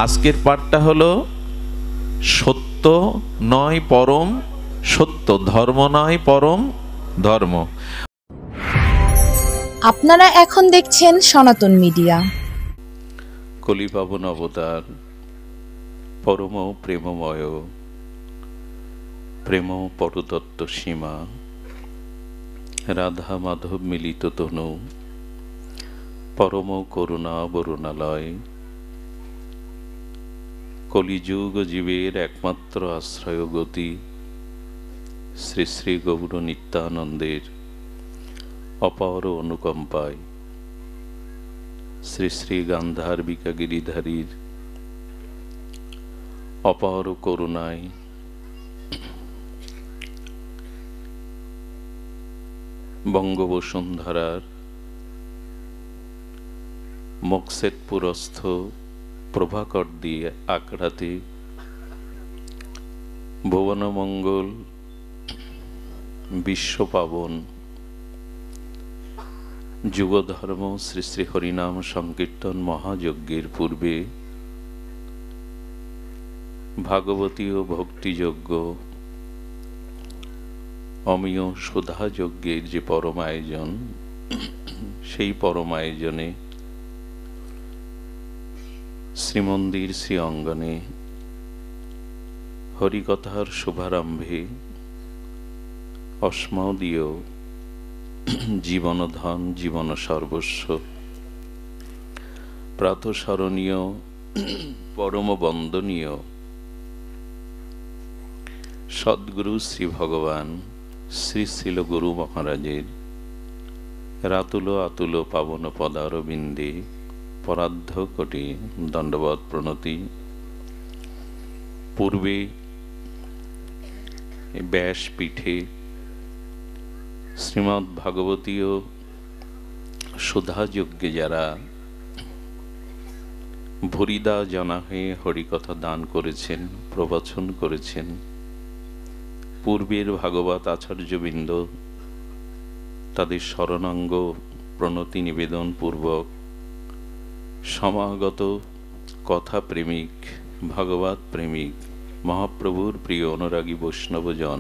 আজকের পাঠটা হলো সত্য নয় পরম সত্য, ধর্ম নয় পরম ধর্ম। আপনারা এখন দেখছেন সনাতন মিডিয়া। কলি পাবন অবতার, পরম প্রেমময়, প্রেম পরতত্ত্ব সীমা, রাধা মাধব মিলিত তনু, পরম করুণা বরুণালয়, কলিযুগ জীবের একমাত্র আশ্রয় গতি, শ্রী শ্রী গৌর নিত্যানন্দের অপার অনুকম্পায়, শ্রী শ্রী গান্ধার্বিকা গিরিধারীর অপার করুণায়, বঙ্গবসুন্ধরার মোকসেদপুরস্থ প্রভাকর দিয়ে আঁকড়াতে ভুবনমঙ্গল বিশ্বপাবন যুগধর্ম শ্রী শ্রী হরিনাম সংকীর্তন মহাযজ্ঞের পূর্বে ভাগবতী ও ভক্তিযজ্ঞ অমীয় সুধাযজ্ঞের যে পরম আয়োজন, সেই পরম আয়োজনে শ্রীমন্দির শ্রী অঙ্গনে হরিকথার শুভারম্ভে অস্মদীয় জীবনধন জীবন সর্বস্ব প্রাতঃস্মরণীয় পরম বন্দনীয় সদ্গুরু শ্রী ভগবান শ্রী শ্রীল গুরু মহারাজের রাতুল আতুল পাবন পদারবিন্দে পরার্ধ কোটি দণ্ডবৎ প্রণতি। পূর্বে ব্যাসপীঠে শ্রীমদ্ ভাগবতীয় সুধাযজ্ঞে যারা ভরিদা জানা হয়ে হরিকথা দান করেছেন, প্রবচন করেছেন, পূর্বের ভাগবত আচার্যবৃন্দ তাদের শরণাঙ্গ প্রণতি নিবেদন পূর্বক সমাগত কথা প্রেমিক, ভাগবত প্রেমিক, মহাপ্রভুর প্রিয় অনুরাগী বৈষ্ণবজন,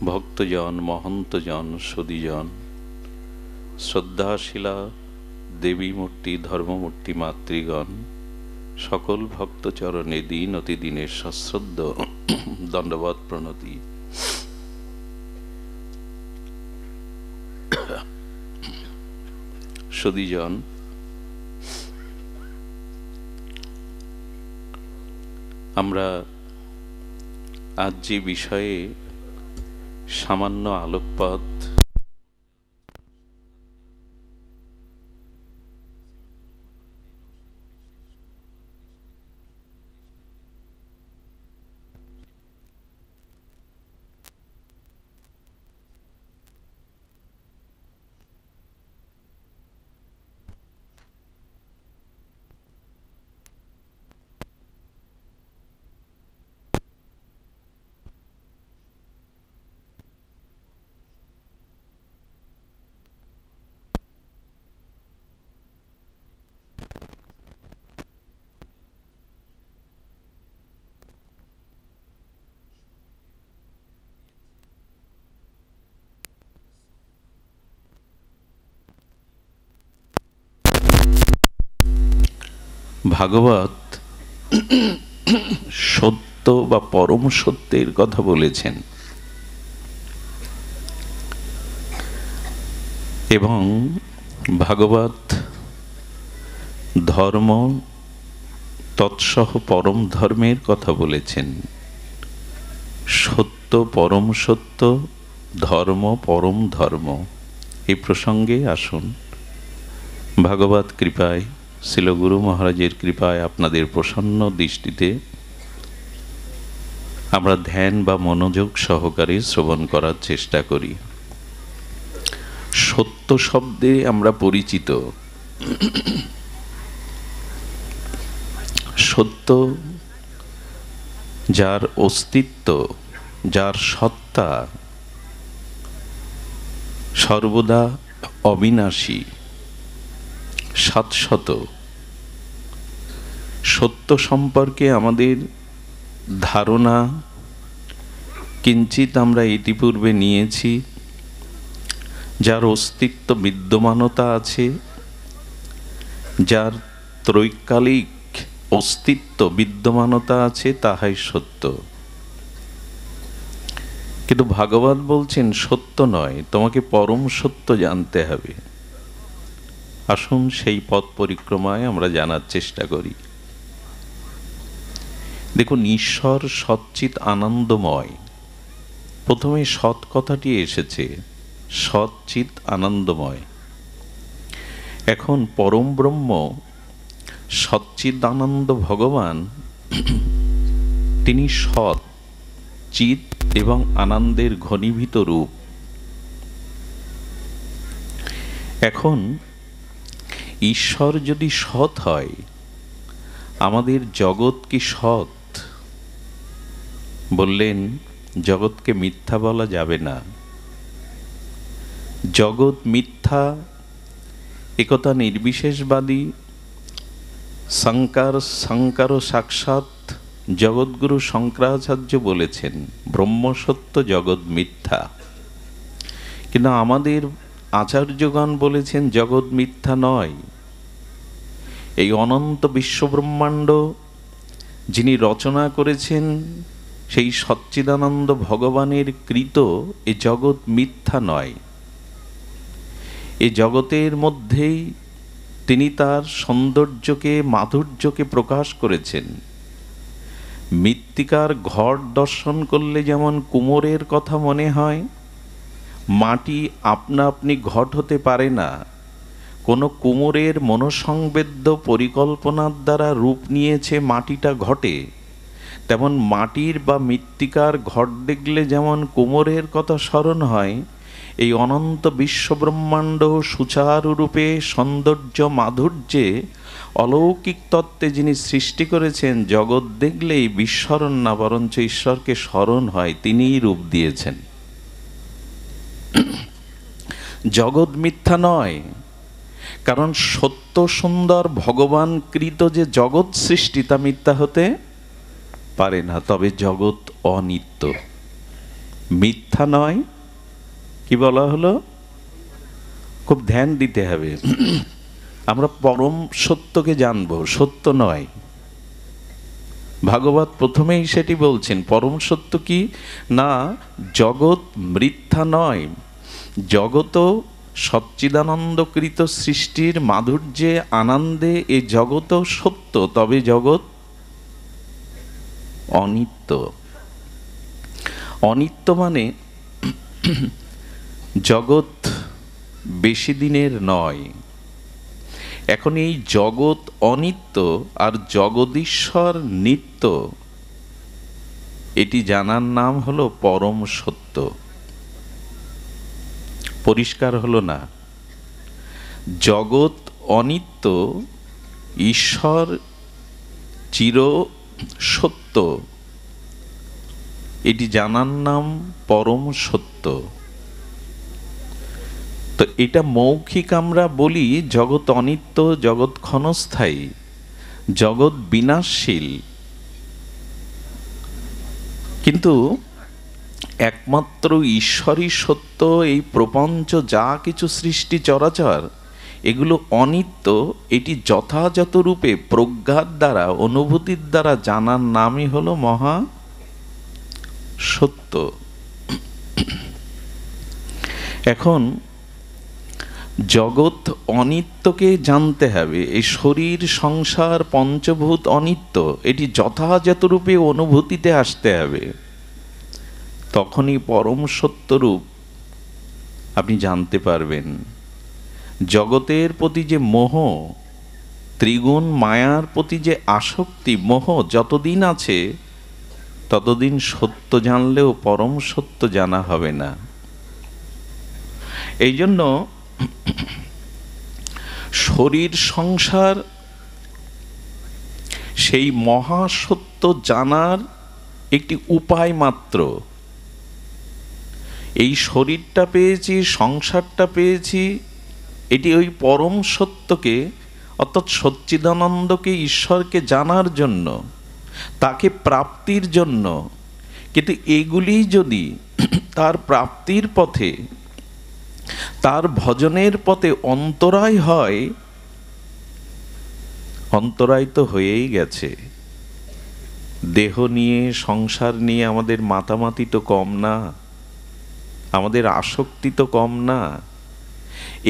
ভক্তজন, মহন্তজন, সদীজন, শ্রদ্ধাশীলা দেবী মূর্তি, ধর্মমূর্তি মাতৃগণ, সকল ভক্তচরণে দিন অতিদিনের সশ্রদ্ধ দণ্ডবৎ প্রণতি। সদীজন, আমরা আজ যে বিষয়ে সামান্য আলোকপাত ভাগবত সত্য বা পরম সত্যের কথা বলেছেন এবং ভাগবত ধর্ম তৎসহ পরম ধর্মের কথা বলেছেন। সত্য পরম সত্য, ধর্ম পরম ধর্ম, এই প্রসঙ্গে আসুন ভাগবত কৃপায়, শ্রীল গুরু মহারাজের কৃপায় আপনাদের প্রসন্ন দৃষ্টিতে আমরা ধ্যান বা মনোযোগ সহকারে শ্রবণ করার চেষ্টা করি। সত্য শব্দে আমরা পরিচিত। সত্য যার অস্তিত্ব, যার সত্তা সর্বদা অবিনাশী, শাশ্বত, সত্য সম্পর্কে আমাদের ধারণা কিঞ্চিত আমরা ইতিপূর্বে নিয়েছি, যার অস্তিত্ব বিদ্যমানতা আছে, যার ত্রৈকালিক অস্তিত্ব বিদ্যমানতা আছে, তাহাই সত্য। কিন্তু ভাগবত বলছেন সত্য নয়, তোমাকে পরম সত্য জানতে হবে। আসুন সেই পথ পরিক্রমায় আমরা জানার চেষ্টা করি। দেখুন, ঈশ্বর সচ্চিৎ আনন্দময়। প্রথমে সৎ কথাটি এসেছে, সচ্চিৎ আনন্দময়। এখন পরম ব্রহ্ম সচ্চিদানন্দ ভগবান, তিনি সৎ, চিৎ এবং আনন্দের ঘনীভূত রূপ। এখন ঈশ্বর যদি সৎ হয়, আমাদের জগৎ কি সৎ? বললেন জগৎকে মিথ্যা বলা যাবে না। জগৎ মিথ্যা একথা নির্বিশেষবাদী শঙ্কর সাক্ষাৎ জগৎগুরু শঙ্করাচার্য বলেছেন, ব্রহ্মসত্য জগৎ মিথ্যা। কিন্তু আমাদের আচার্যগণ বলেছেন জগৎ মিথ্যা নয়। এই অনন্ত বিশ্বব্রহ্মাণ্ড যিনি রচনা করেছেন, সেই সচ্চিদানন্দ ভগবানের কৃত এ জগৎ মিথ্যা নয়। এ জগতের মধ্যেই তিনি তার সৌন্দর্যকে, মাধুর্যকে প্রকাশ করেছেন। মৃত্তিকার ঘট দর্শন করলে যেমন কুমোরের কথা মনে হয়, মাটি আপনা আপনি ঘট হতে পারে না, কোনো কুমোরের মনোসংবেদ্য পরিকল্পনার দ্বারা রূপ নিয়েছে মাটিটা ঘটে। তেমন মাটির বা মৃত্তিকার ঘট দেখলে যেমন কুমোরের কথা স্মরণ হয়, এই অনন্ত বিশ্বব্রহ্মাণ্ড সুচারুরূপে সৌন্দর্য মাধুর্যে অলৌকিক তত্ত্বে যিনি সৃষ্টি করেছেন, জগৎ দেখলেই বিস্মরণ না, বরঞ্চ ঈশ্বরকে স্মরণ হয়, তিনিই রূপ দিয়েছেন। জগৎ মিথ্যা নয়, কারণ সত্য সুন্দর ভগবান কৃত যে জগৎ সৃষ্টি, তা মিথ্যা হতে পারে না। তবে জগৎ অনিত্য, মিথ্যা নয়। কি বলা হলো? খুব ধ্যান দিতে হবে। আমরা পরম সত্যকে জানব, সত্য নয়। ভাগবত প্রথমেই সেটি বলছেন। পরম সত্য কি না, জগৎ মিথ্যা নয়। জগৎ সচ্চিদানন্দকৃত সৃষ্টির মাধুর্যে, আনন্দে এ জগৎ সত্য, তবে জগৎ অনিত্য। অনিত্য মানে জগৎ বেশি দিনের নয়। এখন এই জগৎ অনিত্য আর জগদীশ্বর নিত্য, এটি জানার নাম হলো পরম সত্য। পরিষ্কার হলো না? জগৎ অনিত্য, ঈশ্বর চির সত্য, এটি জানার নাম পরম সত্য। তো এটা মৌখিক আমরা বলি, জগৎ অনিত্য, জগৎ ক্ষণস্থায়ী, জগৎ বিনাশশীল। কিন্তু একমাত্র ঈশ্বরই সত্য। এই প্রপঞ্চ যা কিছু সৃষ্টি চরাচর, এগুলো অনিত্য। এটি যথাযথ রূপে প্রজ্ঞার দ্বারা, অনুভূতির দ্বারা জানার নামই হলো মহা সত্য। এখন জগৎ অনিত্যকে জানতে হবে। এই শরীর, সংসার, পঞ্চভূত অনিত্য, এটি যথাযথ রূপে অনুভূতিতে আসতে হবে। তখনই পরম সত্যরূপ আপনি জানতে পারবেন। জগতের প্রতি যে মোহ, ত্রিগুণ মায়ার প্রতি যে আসক্তি, মোহ যতদিন আছে ততদিন সত্য জানলেও পরম সত্য জানা হবে না। এই জন্য শরীর, সংসার সেই মহাসত্য জানার একটি উপায় মাত্র। এই শরীরটা পেয়েছি, সংসারটা পেয়েছি, এটি ওই পরম সত্যকে অর্থাৎ সচ্চিদানন্দকে, ঈশ্বরকে জানার জন্য, তাকে প্রাপ্তির জন্য। কিন্তু এগুলি যদি তার প্রাপ্তির পথে, তার ভজনের পথে অন্তরায় হয়, অন্তরায় তো হয়েই গেছে। দেহ নিয়ে, সংসার নিয়ে আমাদের মাতামাতি তো কম না, আমাদের আসক্তি তো কম না।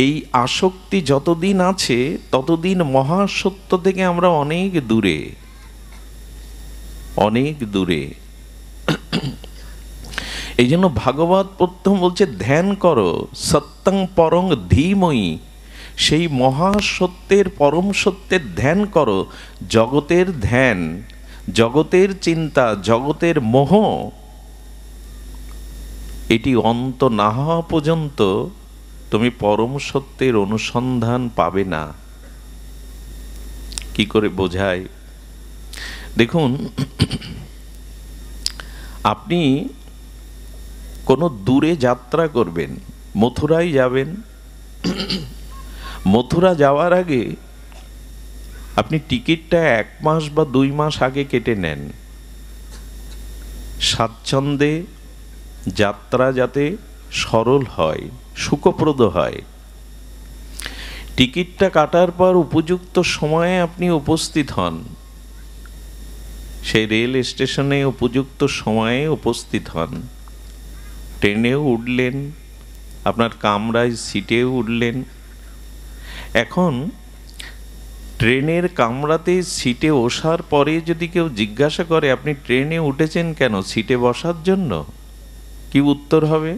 এই আসক্তি যতদিন আছে ততদিন মহাসত্য থেকে আমরা অনেক দূরে, অনেক দূরে। এই জন্য ভাগবত প্রথম বলছে ধ্যান করো সত্যং পরং ধীময়ী, সেই মহাসত্যের, পরম সত্যের ধ্যান করো। জগতের ধ্যান, জগতের চিন্তা, জগতের মোহ, এটি অন্ত না হওয়া পর্যন্ত তুমি পরম সত্যের অনুসন্ধান পাবে না। কি করে বোঝায়? দেখুন, আপনি কোনো দূরে যাত্রা করবেন, মথুরায় যাবেন, মথুরা যাওয়ার আগে আপনি টিকিটটা 1 মাস বা 2 মাস আগে কেটে নেন, স্বাচ্ছন্দ্যে যাত্রা যাতে সরল হয়, সুখপ্রদ হয়। টিকিটটা কাটার পর উপযুক্ত সময়ে আপনি উপস্থিত হন, সেই রেল স্টেশনে উপযুক্ত সময়ে উপস্থিত হন। ট্রেনেও উঠলেন, আপনার কামরায় সিটেও উঠলেন। এখন ট্রেনের কামরাতে সিটে ওঠার পরে যদি কেউ জিজ্ঞাসা করে আপনি ট্রেনে উঠেছেন কেন, সিটে বসার জন্য, কি উত্তর হবে?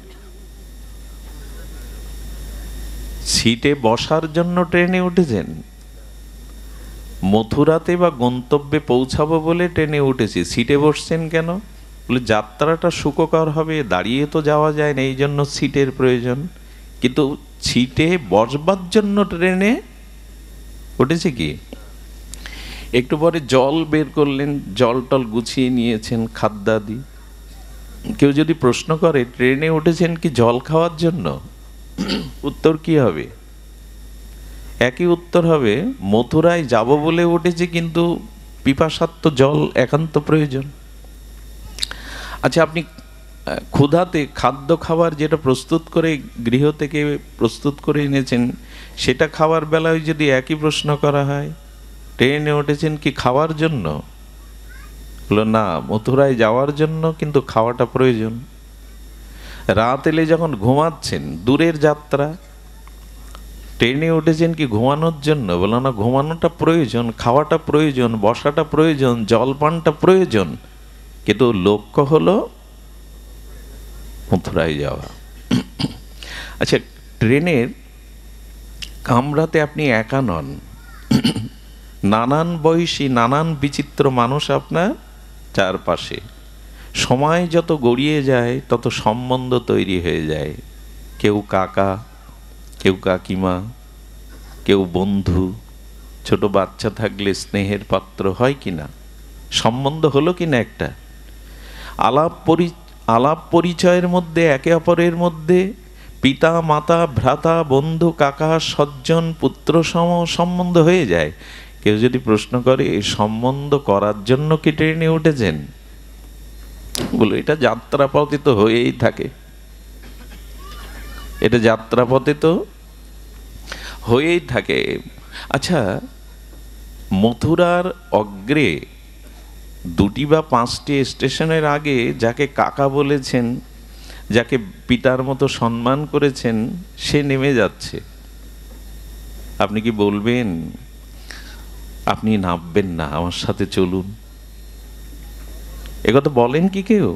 সিটে বসার জন্য ট্রেনে উঠেছেন। মথুরাতে বা গন্তব্যে পৌঁছাবো বলে ট্রেনে উঠেছি, সিটে বসছেন কেন? বলে যাত্রাটা সুখকর হবে, দাঁড়িয়ে তো যাওয়া যায় না, এই জন্য সিটের প্রয়োজন। কিন্তু সিটে বসবার জন্য ট্রেনে উঠেছে কি? একটু পরে জল বের করলেন, জল টল গুছিয়ে নিয়েছেন খাদ্যাদি। কেউ যদি প্রশ্ন করে ট্রেনে উঠেছেন কি জল খাওয়ার জন্য, উত্তর কি হবে? একই উত্তর হবে, মথুরায় যাব বলে উঠেছে, কিন্তু পিপাসার্ত জল একান্ত প্রয়োজন। আচ্ছা, আপনি ক্ষুধাতে খাদ্য খাবার যেটা প্রস্তুত করে গৃহ থেকে প্রস্তুত করে এনেছেন, সেটা খাওয়ার বেলায় যদি একই প্রশ্ন করা হয় ট্রেনে উঠেছেন কি খাওয়ার জন্য, হলো না, মথুরায় যাওয়ার জন্য, কিন্তু খাওয়াটা প্রয়োজন। রাত এলে যখন ঘুমাচ্ছেন, দূরের যাত্রা, ট্রেনে উঠেছেন কি ঘুমানোর জন্য, বলো না, ঘুমানোটা প্রয়োজন, খাওয়াটা প্রয়োজন, বসাটা প্রয়োজন, জলপানটা প্রয়োজন, কিন্তু লক্ষ্য হলো মথুরায় যাওয়া। আচ্ছা, ট্রেনের কামরাতে আপনি একা নন, নানান বয়সী, নানান বিচিত্র মানুষ আপনার চারপাশে। সময় যত গড়িয়ে যায় তত সম্বন্ধ তৈরি হয়ে যায়। কেউ কাকা, কেউ কাকিমা, কেউ বন্ধু। ছোট বাচ্চা থাকলে স্নেহের পাত্র হয় কি না? সম্বন্ধ হলো কি না? একটা আলাপ পরিচয়ের মধ্যে একে অপরের মধ্যে পিতা, মাতা, ভ্রাতা, বন্ধু, কাকা, সজ্জন, পুত্র সম সম্বন্ধ হয়ে যায়। কেউ যদি প্রশ্ন করে এই সম্বন্ধ করার জন্য কি ট্রেনে উঠেছেন, বলো এটা যাত্রাপথে তো হয়েই থাকে, এটা যাত্রাপথে তো হয়েই থাকে। আচ্ছা, মথুরার অগ্রে 2টি বা 5টি স্টেশনের আগে যাকে কাকা বলেছেন, যাকে পিতার মতো সম্মান করেছেন, সে নেমে যাচ্ছে। আপনি কি বলবেন আপনি নামবেন না, আমার সাথে চলুন? একথা বলেন কি কেউ?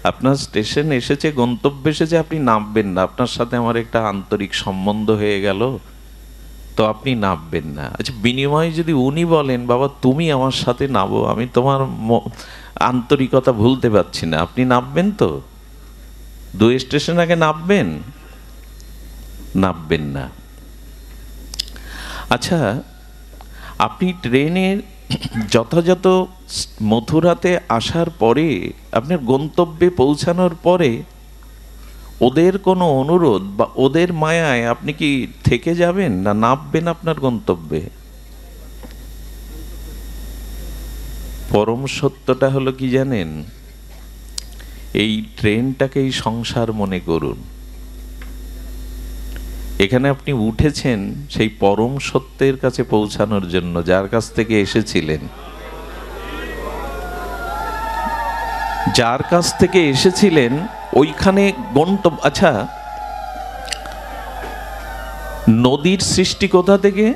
আপনার স্টেশন এসেছে, গন্তব্য এসেছে, আপনি নামবেন না, আপনার সাথে আমার একটা আন্তরিক সম্বন্ধ হয়ে গেল, তো আপনি নামবেন না। আচ্ছা, বিনিময়ে যদি উনি বলেন বাবা তুমি আমার সাথে নামো, আমি তোমার আন্তরিকতা ভুলতে পারছি না, আপনি নামবেন তো? 2 স্টেশন আগে নামবেন? নামবেন না। আচ্ছা, আপনি ট্রেনের যথাযথ মথুরাতে আসার পরে, আপনার গন্তব্যে পৌঁছানোর পরে ওদের কোনো অনুরোধ বা ওদের মায়ায় আপনি কি থেকে যাবেন, না নামবেন আপনার গন্তব্যে? পরম সত্যটা হলো কি জানেন? এই ট্রেনটাকেই সংসার মনে করুন। এখানে আপনি উঠেছেন সেই পরম সত্যের কাছে পৌঁছানোর জন্য, যার কাছ থেকে এসেছিলেন। যার কাছ থেকে এসেছিলেন ওইখানে গন্তব্য। আচ্ছা, নদীর সৃষ্টি কোথা থেকে?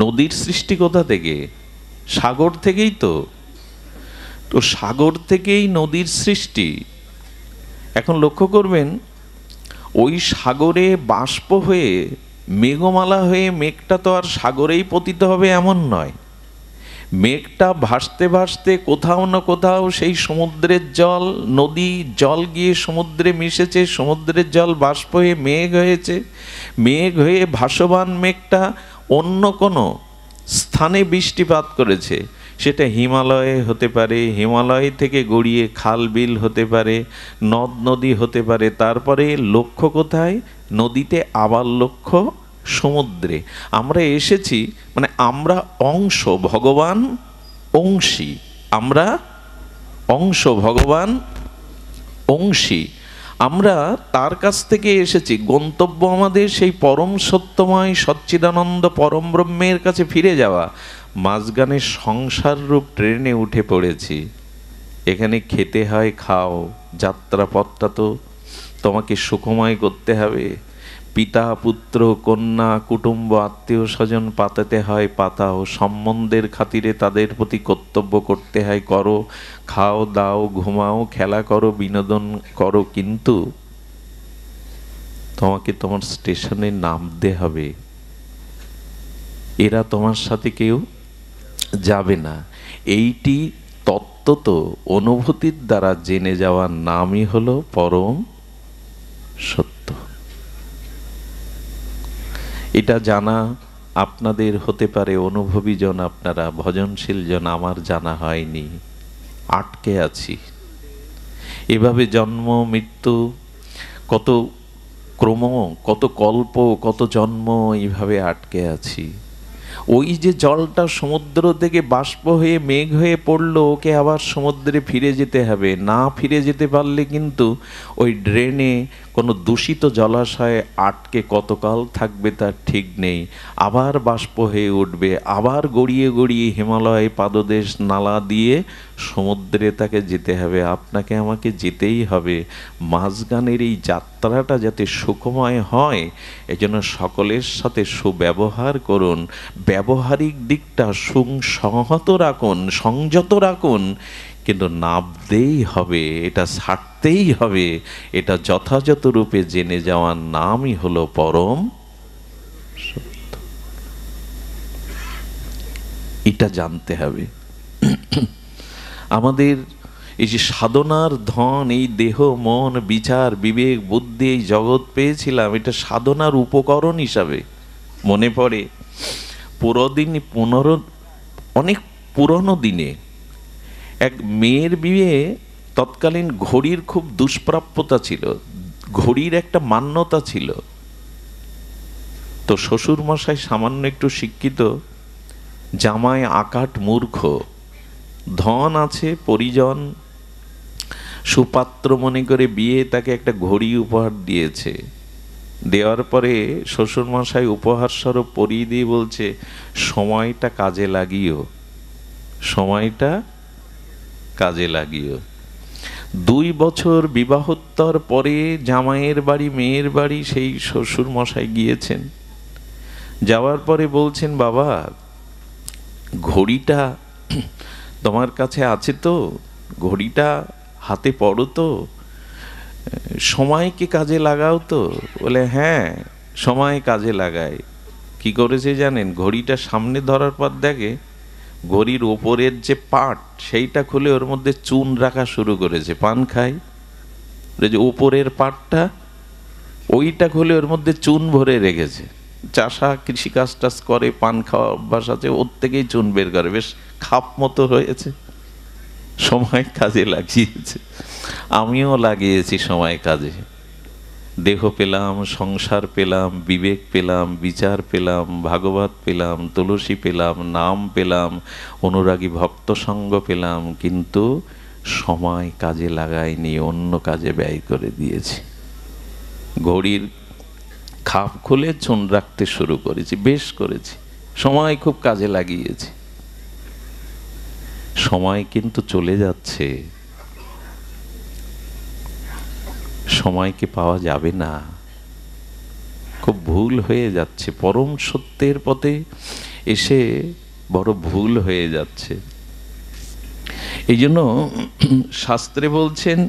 নদীর সৃষ্টি কোথা থেকে? সাগর থেকেই তো। তো সাগর থেকেই নদীর সৃষ্টি। এখন লক্ষ্য করবেন, ওই সাগরে বাষ্প হয়ে মেঘমালা হয়ে মেঘটা তো আর সাগরেই পতিত হবে এমন নয়। মেঘটা ভাসতে ভাসতে কোথাও না কোথাও সেই সমুদ্রের জল, নদী জল গিয়ে সমুদ্রে মিশেছে, সমুদ্রের জল বাষ্প হয়ে মেঘ হয়েছে, মেঘ হয়ে ভাসমান মেঘটা অন্য কোনো স্থানে বৃষ্টিপাত করেছে। সেটা হিমালয়ে হতে পারে, হিমালয় থেকে গড়িয়ে খাল বিল হতে পারে, নদ নদী হতে পারে। তারপরে লক্ষ্য কোথায়? নদীতে, আবার লক্ষ্য সমুদ্রে। আমরা এসেছি মানে আমরা অংশ, ভগবান অংশী। আমরা অংশ, ভগবান অংশী। আমরা তার কাছ থেকে এসেছি। গন্তব্য আমাদের সেই পরম সত্যময় সচ্চিদানন্দ পরম ব্রহ্মের কাছে ফিরে যাওয়া। মাঝখানে সংসার রূপ ট্রেনে উঠে পড়েছি। এখানে খেতে হয়, খাও। যাত্রাপথটা তো তোমাকে সুখময় করতে হবে। পিতা, পুত্র, কন্যা, কুটুম্ব, আত্মীয় স্বজন পাতাতে হয়, পাতাও। সম্বন্ধের খাতিরে তাদের প্রতি কর্তব্য করতে হয়, করো। খাও, দাও, ঘুমাও, খেলা করো, বিনোদন করো। কিন্তু তোমাকে তোমার স্টেশনে নামতে হবে। এরা তোমার সাথে কেউ যাবে না। এইটি তত্ত্বত অনুভূতির দ্বারা জেনে যাওয়ার নামই হলো পরম সত্য। এটা জানা আপনাদের হতে পারে, অনুভবী জন আপনারা, ভজনশীল জন। আমার জানা হয়নি, আটকে আছি। এভাবে জন্ম মৃত্যু, কত ক্রম, কত কল্প, কত জন্ম, এইভাবে আটকে আছি। ওই যে জলটা সমুদ্র থেকে বাষ্প হয়ে মেঘ হয়ে পড়লো, ওকে আবার সমুদ্রে ফিরে যেতে হবে। না ফিরে যেতে পারলে কিন্তু ওই ড্রেনে কোনো দূষিত জলাশয়ে আটকে কতকাল থাকবে তার ঠিক নেই। আবার বাষ্প হয়ে উঠবে, আবার গড়িয়ে গড়িয়ে হিমালয় পাদদেশ নালা দিয়ে সমুদ্রে তাকে যেতে হবে। আপনাকে আমাকে যেতেই হবে। মাঝগানের এই যাত্রাটা যাতে সুখময় হয়, এজন্য সকলের সাথে সুব্যবহার করুন। ব্যবহারিক দিকটা সুসংহত রাখুন, সংযত রাখুন। কিন্তু নামতেই হবে, এটা ছাড়তেই হবে। এটা যথাযথ রূপে জেনে যাওয়ার নামই হলো পরম সত্য। এটা জানতে হবে। আমাদের এই যে সাধনার ধন, এই দেহ মন বিচার বিবেক বুদ্ধি, এই জগৎ পেয়েছিলাম, এটা সাধনার উপকরণ হিসাবে মনে পড়ে। অনেক পুরনো দিনে এক মেয়ের বিয়ে, তৎকালীন ঘড়ির খুব দুষ্প্রাপ্যতা ছিল, ঘড়ির একটা মান্যতা ছিল। তো শ্বশুর মশাই সামান্য একটু শিক্ষিত, জামাই আকাট মূর্খ, ধন আছে, পরিজন, সুপাত্র মনে করে বিয়ে তাকে একটা ঘড়ি উপহার দিয়েছে। দেওয়ার পরে শ্বশুরমশাই উপহার স্বরূপ পরিয়ে দিয়ে বলছে, সময়টা কাজে লাগিও, সময়টা কাজে লাগিও। 2 বছর বিবাহোত্তর পরে জামাইয়ের বাড়ি মেয়ের বাড়ি সেই শ্বশুরমশাই গিয়েছেন। যাওয়ার পরে বলছেন, বাবা ঘড়িটা তোমার কাছে আছে তো? ঘড়িটা হাতে পড়ো তো? সময়কে কাজে লাগাও তো? বলে হ্যাঁ, সময় কাজে লাগায়। কি করেছে জানেন? ঘড়িটা সামনে ধরার পর দেখে ঘড়ির ওপরের যে পাট, সেইটা খুলে ওর মধ্যে চুন রাখা শুরু করেছে। পান খায়, যে ওপরের পাটটা, ওইটা খুলে ওর মধ্যে চুন ভরে রেখেছে। চাষা কৃষিকাজ টাজ করে, পান খাওয়া অভ্যাস আছে, ওর থেকেই চুন বের করে। বেশ খাপ মতো হয়েছে। সময় কাজে লাগিয়েছে। আমিও লাগিয়েছি সময় কাজে। দেহ পেলাম, সংসার পেলাম, বিবেক পেলাম, বিচার পেলাম, ভাগবত পেলাম, তুলসী পেলাম, নাম পেলাম, অনুরাগী ভক্ত সঙ্গ পেলাম, কিন্তু সময় কাজে লাগাইনি, অন্য কাজে ব্যয় করে দিয়েছি। ঘড়ির খাপ খুলে চুন রাখতে শুরু করেছি, বেশ করেছি, সময় খুব কাজে লাগিয়েছি। সময় কিন্তু চলে যাচ্ছে, সময়কে পাওয়া যাবে না, খুব ভুল হয়ে যাচ্ছে, পরম সত্যের পথে এসে বড় ভুল হয়ে যাচ্ছে। এই জন্য শাস্ত্রে বলছেন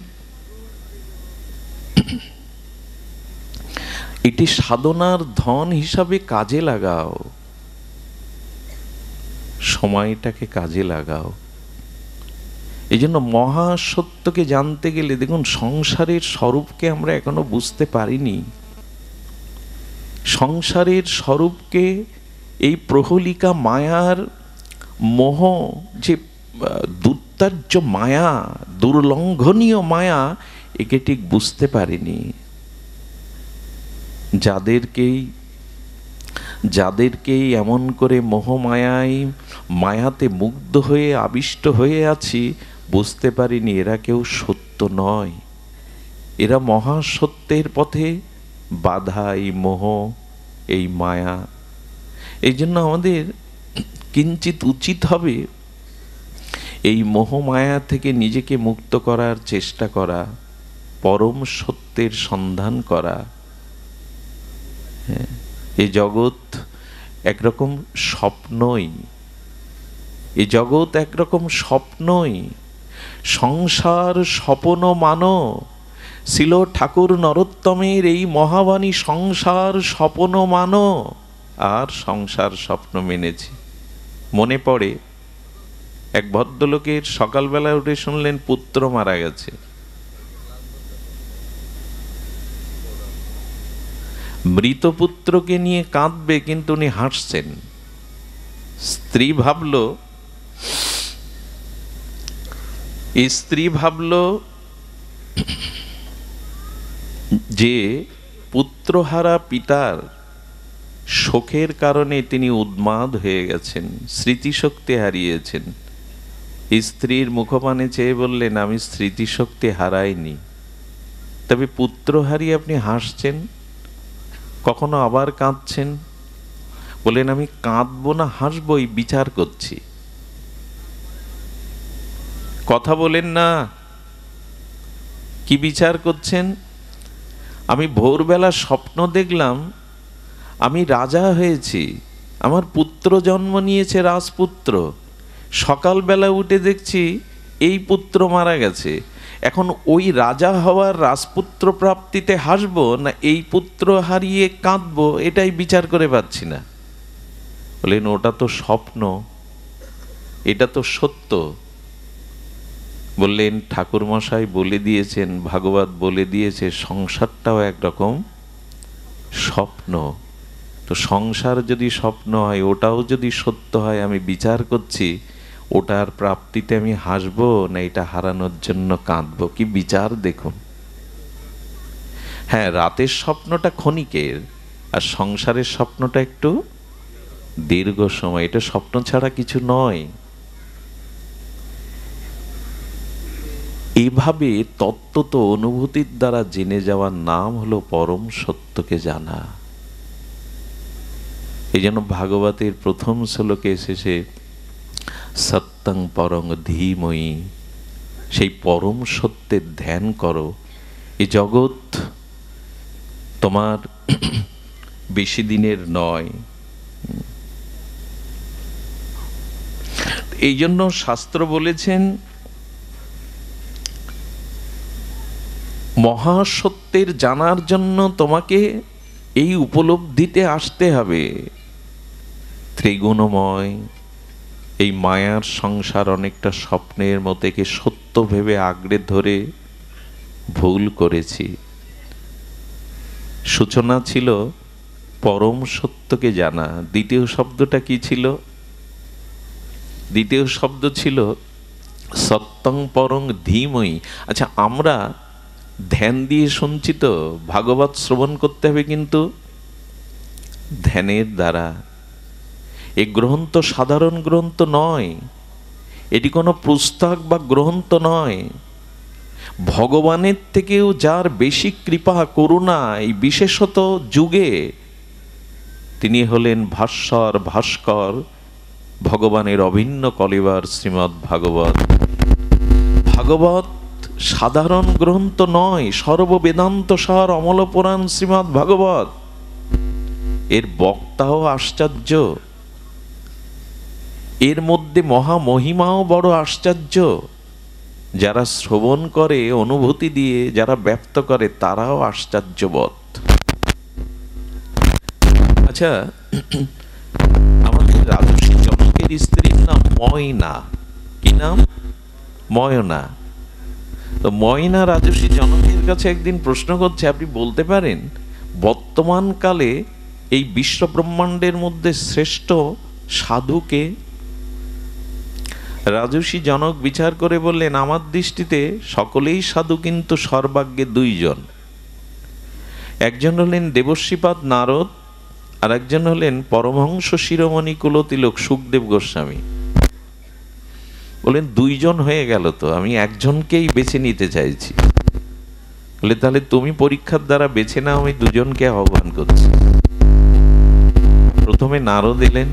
এটি সাধনার ধন হিসাবে কাজে লাগাও, সময়টাকে কাজে লাগাও। এই জন্য মহাসত্যকে জানতে গেলে দেখুন, সংসারের স্বরূপকে আমরা এখনো বুঝতে পারিনি। সংসারের স্বরূপকে এই প্রহলিকা মায়ার মোহ, যে দুর্তার্য মায়া, দুর্লঙ্ঘনীয় মায়া, একে ঠিক বুঝতে পারিনি। যাদেরকেই এমন করে মোহমায়ায়, মায়াতে মুগ্ধ হয়ে আবিষ্ট হয়ে আছি, বুঝতে পারিনি এরা কেউ সত্য নয়, এরা মহাসত্যের পথে বাধা, এই মোহ, এই মায়া। এই জন্য আমাদের কিঞ্চিত উচিত হবে এই মোহমায়া থেকে নিজেকে মুক্ত করার চেষ্টা করা, পরম সত্যের সন্ধান করা। এই জগৎ একরকম স্বপ্নই, এই জগৎ একরকম স্বপ্নই। সংসার স্বপ্ন মানো, ছিল ঠাকুর নরোত্তমের এই মহাবাণী, সংসার স্বপ্ন মানো। আর সংসার স্বপ্ন মেনেছি। মনে পড়ে এক ভদ্রলোকের সকালবেলা উঠে শুনলেন পুত্র মারা গেছে। মৃত পুত্রকে নিয়ে কাঁদবে, কিন্তু উনি হাসছেন। স্ত্রী ভাবল যে পুত্রহারা পিতার শোকের কারণে তিনি উন্মাদ হয়ে গেছেন, স্মৃতিশক্তি হারিয়েছেন। স্ত্রীর মুখপানে চেয়ে বললেন, আমি স্মৃতিশক্তি হারাইনি, তবে পুত্র হারিয়ে আপনি হাসছেন, কখনো আবার কাঁদছেন। বলেন, আমি কাঁদবো না হাসবই বিচার করছি। কথা বলেন না, কি বিচার করছেন? আমি ভোরবেলা স্বপ্ন দেখলাম আমি রাজা হয়েছি, আমার পুত্র জন্ম নিয়েছে, রাজপুত্র। সকালবেলা উঠে দেখছি এই পুত্র মারা গেছে। এখন ওই রাজা হওয়ার, রাজপুত্র প্রাপ্তিতে হাসবো না এই পুত্র হারিয়ে কাঁদবো, এটাই বিচার করে পাচ্ছি না। বলেন, ওটা তো স্বপ্ন, এটা তো সত্য। বললেন, ঠাকুর মশাই বলে দিয়েছেন, ভাগবত বলে দিয়েছে, সংসারটাও একরকম স্বপ্ন। তো সংসার যদি স্বপ্ন হয়, ওটাও যদি সত্য হয়, আমি বিচার করছি ওটার প্রাপ্তিতে আমি হাসবো না এটা হারানোর জন্য কাঁদবো। কি বিচার দেখুন। হ্যাঁ, রাতের স্বপ্নটা ক্ষণিকের, আর সংসারের স্বপ্নটা একটু দীর্ঘ সময়। এটা স্বপ্ন ছাড়া কিছু নয়। এইভাবে তত্ত্বত অনুভূতির দ্বারা জেনে যাওয়ার নাম হলো পরম সত্যকে জানা। এই জন্য ভাগবতের প্রথম শ্লোকে এসেছে সত্যং পরং ধীময়ী, সেই পরম সত্যের ধ্যান করো। এই জগৎ তোমার বেশি দিনের নয়। এই জন্য শাস্ত্র বলেছেন মহাসত্যের জানার জন্য তোমাকে এই উপলব্ধিতে আসতে হবে। ত্রিগুণময় এই মায়ার সংসার অনেকটা স্বপ্নের মতো, একে সত্য ভেবে আঁকড়ে ধরে ভুল করেছি। সূচনা ছিল পরম সত্যকে জানা। দ্বিতীয় শব্দটা কি ছিল? দ্বিতীয় শব্দ ছিল সত্যং পরং ধীময়ী। আচ্ছা, আমরা ধ্যান দিয়ে শুনছি তো, ভাগবত শ্রবণ করতে হবে কিন্তু ধ্যানের দ্বারা। এই গ্রন্থ সাধারণ গ্রন্থ নয়, এটি কোনো পুস্তক বা গ্রন্থ নয়। ভগবানের থেকেও যার বেশি কৃপা করুণা এই বিশেষত যুগে, তিনি হলেন ভাস্কর ভগবানের অভিন্ন কলেবার শ্রীমদ্ ভাগবত। ভাগবত সাধারণ গ্রন্থ নয়, সর্ববেদান্ত সার অমল পুরাণ শ্রীমদ্ ভাগবত। এর বক্তাও আশ্চর্য, এর মধ্যে মহামহিমাও বড় আশ্চর্য। যারা শ্রবণ করে, অনুভূতি দিয়ে যারা ব্যক্ত করে, তারাও আশ্চর্যবোধ। আচ্ছা, আমাদের রাজর্ষি জনকের স্ত্রীর নাম ময়না। কি নাম? ময়না। তো ময়না রাজর্ষি জনকের কাছে একদিন প্রশ্ন করছে, আপনি বলতে পারেন বর্তমান কালে এই বিশ্ব ব্রহ্মাণ্ডের মধ্যে শ্রেষ্ঠ সাধুকে? রাজর্ষি জনক বিচার করে বললেন, আমার দৃষ্টিতে সকলেই সাধু, কিন্তু সর্বাগ্যে দুইজন। একজন হলেন দেবশ্রীপাদ নারদ, আর একজন হলেন পরমহংস শিরোমণি কুলতিলক সুখদেব গোস্বামী। বলেন দুইজন হয়ে গেল তো, আমি একজনকেই বেছে নিতে চাইছি। বলে তাহলে তুমি পরীক্ষার দ্বারা বেছে নাও, আমি দুজনকে আহ্বান করছি। প্রথমে নারদ এলেন,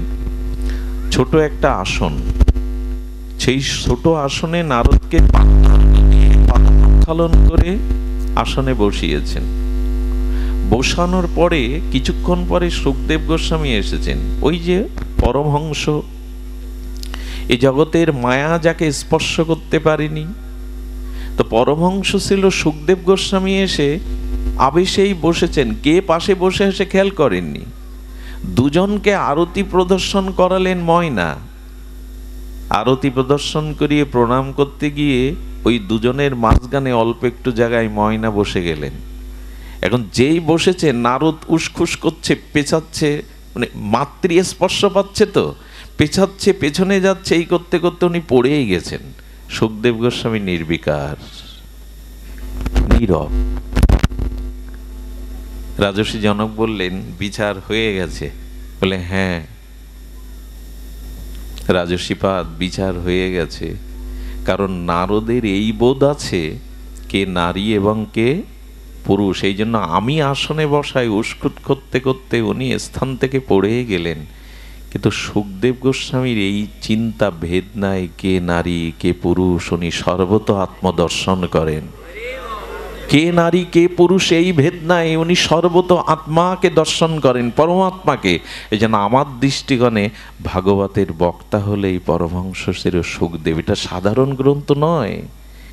ছোট একটা আসন, সেই ছোট আসনে নারদকে পাতা প্রক্ষালন করে আসনে বসিয়েছেন। বসানোর পরে কিছুক্ষণ পরে সুখদেব গোস্বামী এসেছেন, ওই যে পরমহংস, এই জগতের মায়া যাকে স্পর্শ করতে পারেনি। তো পরমহংস ছিল সুখদেব গোস্বামী, এসে আবেশেই বসেছেন, কে পাশে বসে এসে খেয়াল করেননি। দুজনকে আরতি প্রদর্শন করালেন ময়না। আরতি প্রদর্শন করিয়ে প্রণাম করতে গিয়ে ওই দুজনের মাঝখানে অল্প একটু জায়গায় ময়না বসে গেলেন। এখন যেই বসেছে, নারদ উসখুস করছে, পেছাচ্ছে, মানে মাতৃ স্পর্শ পাচ্ছে তো, পেছাচ্ছে, পেছনে যাচ্ছে, এই করতে করতে উনি পড়েই গেছেন। সুখদেব গোস্বামী নির্বিকার, নীরব। রাজর্ষি জনক বললেন, বিচার হয়ে গেছে? বলে হ্যাঁ রাজর্ষিপাদ, বিচার হয়ে গেছে। কারণ নারদের এই বোধ আছে কে নারী এবং কে পুরুষ। এই জন্য আমি আসনে বসাই উস্কুট করতে করতে উনি স্থান থেকে পড়েই গেলেন। কিন্তু সুখদেব গোস্বামীর এই চিন্তা ভেদ নাই, কে নারী কে পুরুষ, উনি সর্বত আত্মদর্শন করেন। কে নারী কে পুরুষ এই ভেদ নাই, উনি সর্বত আত্মাকে দর্শন করেন, পরমাত্মাকে। এই জন্য আমার দৃষ্টিকোণে ভাগবতের বক্তা হলে এই পরমহংস সুখদেব। এটা সাধারণ গ্রন্থ নয়,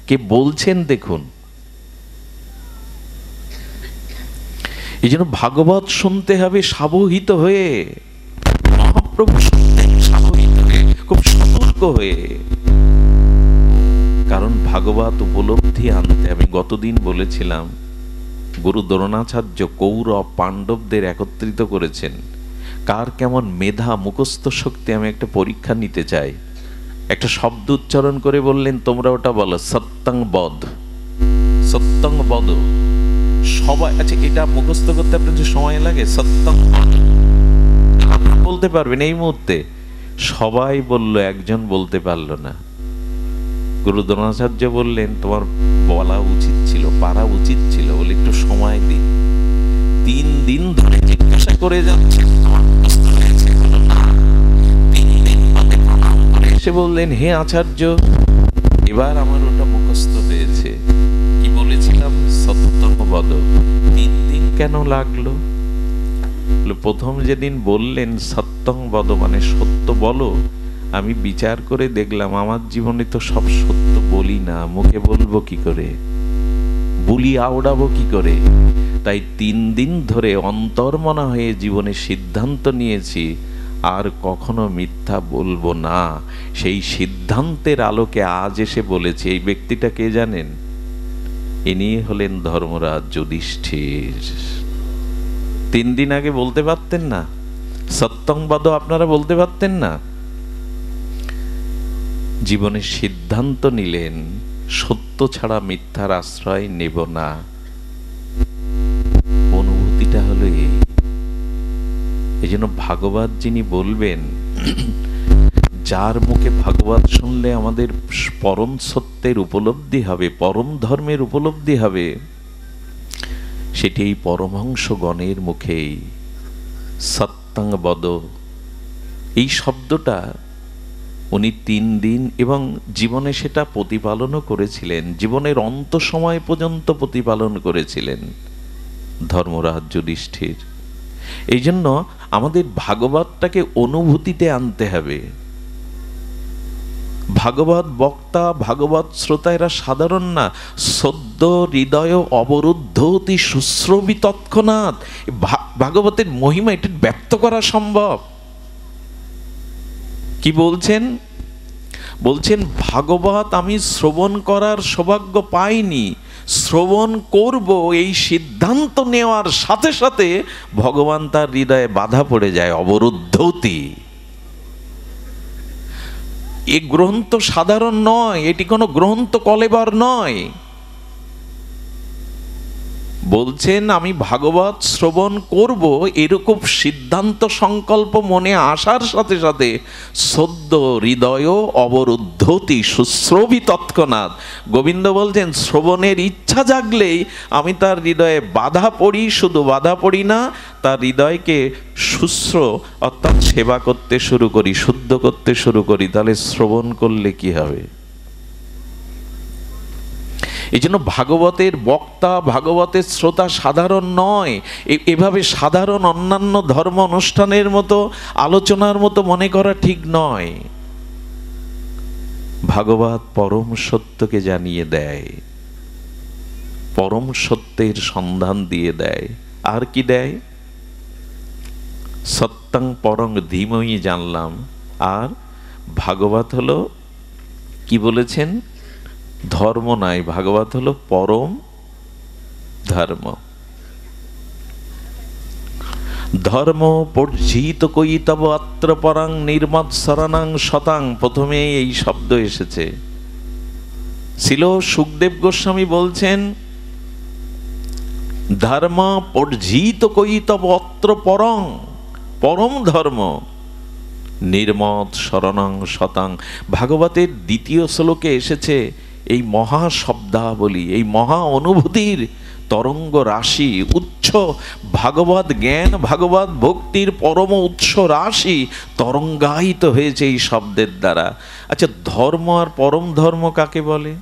কে বলছেন দেখুন। এই জন্য ভাগবত শুনতে হবে সাবহিত হয়ে, মহাপ্রভু শুনতেন সাবহিত হয়ে, খুব সতর্ক হয়ে। কারণ ভাগবত উপলব্ধি আনতে, আমি গতদিন বলেছিলাম, গুরু দ্রোণাচার্য কৌরব পাণ্ডবদের একত্রিত করেছেন। কার কেমন মেধা, মুখস্থ শক্তি, আমি একটা পরীক্ষা নিতে চাই। একটা শব্দ উচ্চারণ করে বললেন, তোমরা ওটা বলো, সত্যং বধ। সত্যং বধ সবাই। আচ্ছা, এটা মুখস্থ করতে আপনার যে সময় লাগে, সত্যং বলতে পারবেন এই মুহূর্তে? সবাই বলল, একজন বলতে পারল না। গুরু দ্রোণাচার্য বললেন, তোমার বলা উচিত ছিল, পারা উচিত ছিল, বলে একটু সময় দিন। 3 দিন ধরে জিজ্ঞাসা করে যাচ্ছে, এসে বললেন, হে আচার্য, এবার আমার ওটা মুখস্থ হয়েছে। কি বলেছিলাম? সত্যং বদ। 3 দিন কেন লাগলো? প্রথম যেদিন বললেন সত্যং বদ, মানে সত্য বলো, আমি বিচার করে দেখলাম আমার জীবনে তো সব সত্য বলি না, মুখে বলবো কি করে, বুলি আওড়াবো কি করে। তাই 3 দিন ধরে অন্তর্মনা হয়ে জীবনে সিদ্ধান্ত নিয়েছি, আর কখনো মিথ্যা বলবো না। সেই সিদ্ধান্তের আলোকে আজ এসে বলেছি। এই ব্যক্তিটা কে জানেন? ইনি হলেন ধর্মরাজ যুধিষ্ঠির। 3 দিন আগে বলতে পারতেন না? সত্যং বদ আপনারা বলতে পারতেন না? জীবনে সিদ্ধান্ত নিলেন সত্য ছাড়া মিথ্যার আশ্রয় নেব না। অনুভূতিটা হলো এই জন্য ভাগবত যিনি বলবেন, যার মুখে ভাগবত শুনলে আমাদের পরম সত্যের উপলব্ধি হবে, পরম ধর্মের উপলব্ধি হবে, সেটি এই পরমহংসগণের মুখেই। সত্যং বদ, এই শব্দটা উনি 3 দিন এবং জীবনে সেটা প্রতিপালনও করেছিলেন, জীবনের অন্ত সময় পর্যন্ত প্রতিপালন করেছিলেন ধর্মরাজ যুধিষ্ঠির। এই জন্য আমাদের ভাগবতটাকে অনুভূতিতে আনতে হবে। ভাগবত বক্তা, ভাগবত শ্রোতা এরা সাধারণ না। সদ্য হৃদয় অবরুদ্ধ অতি শুশ্রবি তৎক্ষণাৎ। ভাগবতের মহিমা এটা ব্যক্ত করা সম্ভব। কি বলছেন? বলছেন ভাগবত আমি শ্রবণ করার সৌভাগ্য পাইনি, শ্রবণ করব এই সিদ্ধান্ত নেওয়ার সাথে সাথে ভগবান তার হৃদয়ে বাধা পড়ে যায়, অবরুদ্ধতি। এই গ্রন্থ সাধারণ নয়, এটি কোনো গ্রন্থ কলেবর নয়। বলছেন আমি ভাগবত শ্রবণ করব, এরকম সিদ্ধান্ত সংকল্প মনে আসার সাথে সাথে সদ্য হৃদয় অবরুদ্ধতি শুশ্রবি তৎক্ষণাৎ। গোবিন্দ বলছেন শ্রবণের ইচ্ছা জাগলেই আমি তার হৃদয়ে বাধা পড়ি, শুধু বাধা পড়ি না, তার হৃদয়কে শুশ্র অর্থাৎ সেবা করতে শুরু করি, শুদ্ধ করতে শুরু করি। তাহলে শ্রবণ করলে কি হবে? এই জন্য ভাগবতের বক্তা, ভাগবতের শ্রোতা সাধারণ নয়। এভাবে সাধারণ অন্যান্য ধর্ম অনুষ্ঠানের মতো, আলোচনার মতো মনে করা ঠিক নয়। ভাগবত পরম সত্যকে জানিয়ে দেয়, পরম সত্যের সন্ধান দিয়ে দেয়। আর কি দেয়? সত্যং পরং ধীমহি জানলাম। আর ভাগবত হলো, কি বলেছেন? ধর্ম নাই, ভাগবত হলো পরম ধর্ম। ধর্ম পর্জিত কই তব অত্র পরাং নির্মৎ শরণাং শতাং। প্রথমে এই শব্দ এসেছে। ছিল সুখদেব গোস্বামী বলছেন ধর্ম পর্জিত কই তব অত্র পরং, পরম ধর্ম নির্মৎ শরণাং শতাং। ভাগবতের 2য় শ্লোকে এসেছে এই মহা শব্দাবলী, এই মহা অনুভূতির তরঙ্গ রাশি, উচ্চ ভাগবত জ্ঞান, ভাগবত ভক্তির পরম উৎস রাশি তরঙ্গায়িত হয়েছে এই শব্দের দ্বারা। আচ্ছা, ধর্ম আর পরম ধর্ম কাকে বলে?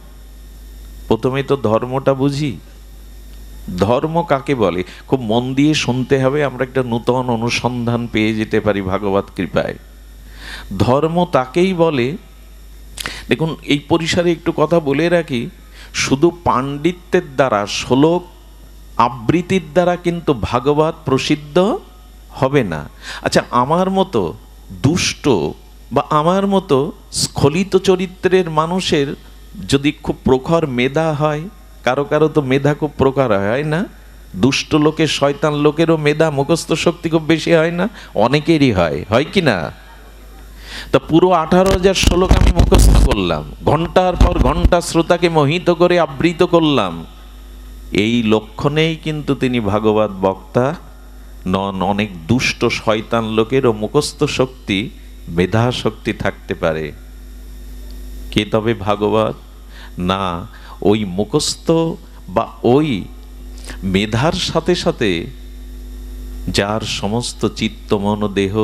প্রথমে তো ধর্মটা বুঝি। ধর্ম কাকে বলে খুব মন দিয়ে শুনতে হবে, আমরা একটা নূতন অনুসন্ধান পেয়ে যেতে পারি ভাগবত কৃপায়। ধর্ম তাকেই বলে, দেখুন এই পরিসরে একটু কথা বলে রাখি, শুধু পাণ্ডিত্যের দ্বারা, শ্লোক আবৃত্তির দ্বারা কিন্তু ভাগবত প্রসিদ্ধ হবে না। আচ্ছা, আমার মতো দুষ্ট বা আমার মতো স্খলিত চরিত্রের মানুষের যদি খুব প্রখর মেধা হয়, কারো কারো তো মেধা খুব প্রখর হয় না? দুষ্ট লোকের, শয়তান লোকেরও মেধা, মুখস্থ শক্তি খুব বেশি হয় না? অনেকেরই হয়, হয় কি না? তা পুরো 18,000 শ্লোক আমি মুখস্থ করলাম, ঘন্টার পর ঘন্টা শ্রোতাকে মোহিত করে আবৃত করলাম, এই লক্ষণেই কিন্তু তিনি ভাগবত বক্তা নন। অনেক দুষ্ট শয়তান লোকেরও মুখস্থ শক্তি, মেধা শক্তি থাকতে পারে। কে তবে ভাগবত? না, ওই মুখস্থ বা ওই মেধার সাথে সাথে যার সমস্ত চিত্ত মন দেহ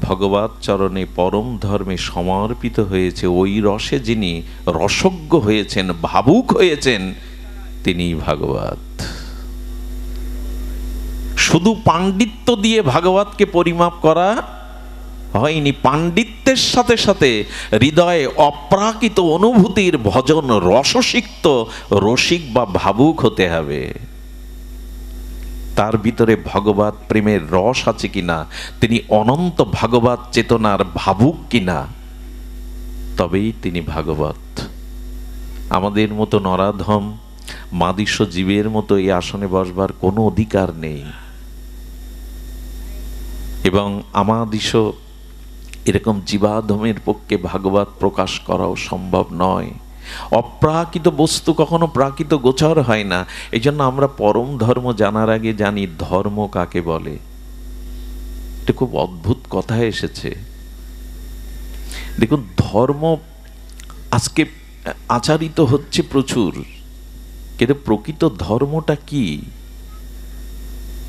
ভগবত চরণে পরম ধর্মে সমর্পিত হয়েছে, ওই রসে যিনি রসজ্ঞ হয়েছেন, ভাবুক হয়েছেন, তিনি ভাগবত। শুধু পাণ্ডিত্য দিয়ে ভাগবতকে পরিমাপ করা হয়নি, পাণ্ডিত্যের সাথে সাথে হৃদয়ে অপ্রাকৃত অনুভূতির ভজন রসসিক্ত রসিক বা ভাবুক হতে হবে। তার ভিতরে ভগবত প্রেমের রস আছে কিনা, তিনি অনন্ত ভাগবত চেতনার ভাবুক কিনা, তবেই তিনি ভাগবত। আমাদের মতো নরাধম মাদিস্য জীবের মতো এই আসনে বসবার কোনো অধিকার নেই, এবং আমাদিস্য এরকম জীবাধমের পক্ষে ভাগবত প্রকাশ করাও সম্ভব নয়। অপ্রাকৃত বস্তু কখনো প্রাকৃত গোচর হয় না। এই জন্য আমরা পরম ধর্ম জানার আগে জানি ধর্ম কাকে বলে। এটা খুব অদ্ভুত কথা এসেছে। দেখুন, ধর্ম আজকে আচারিত হচ্ছে প্রচুর, কিন্তু প্রকৃত ধর্মটা কি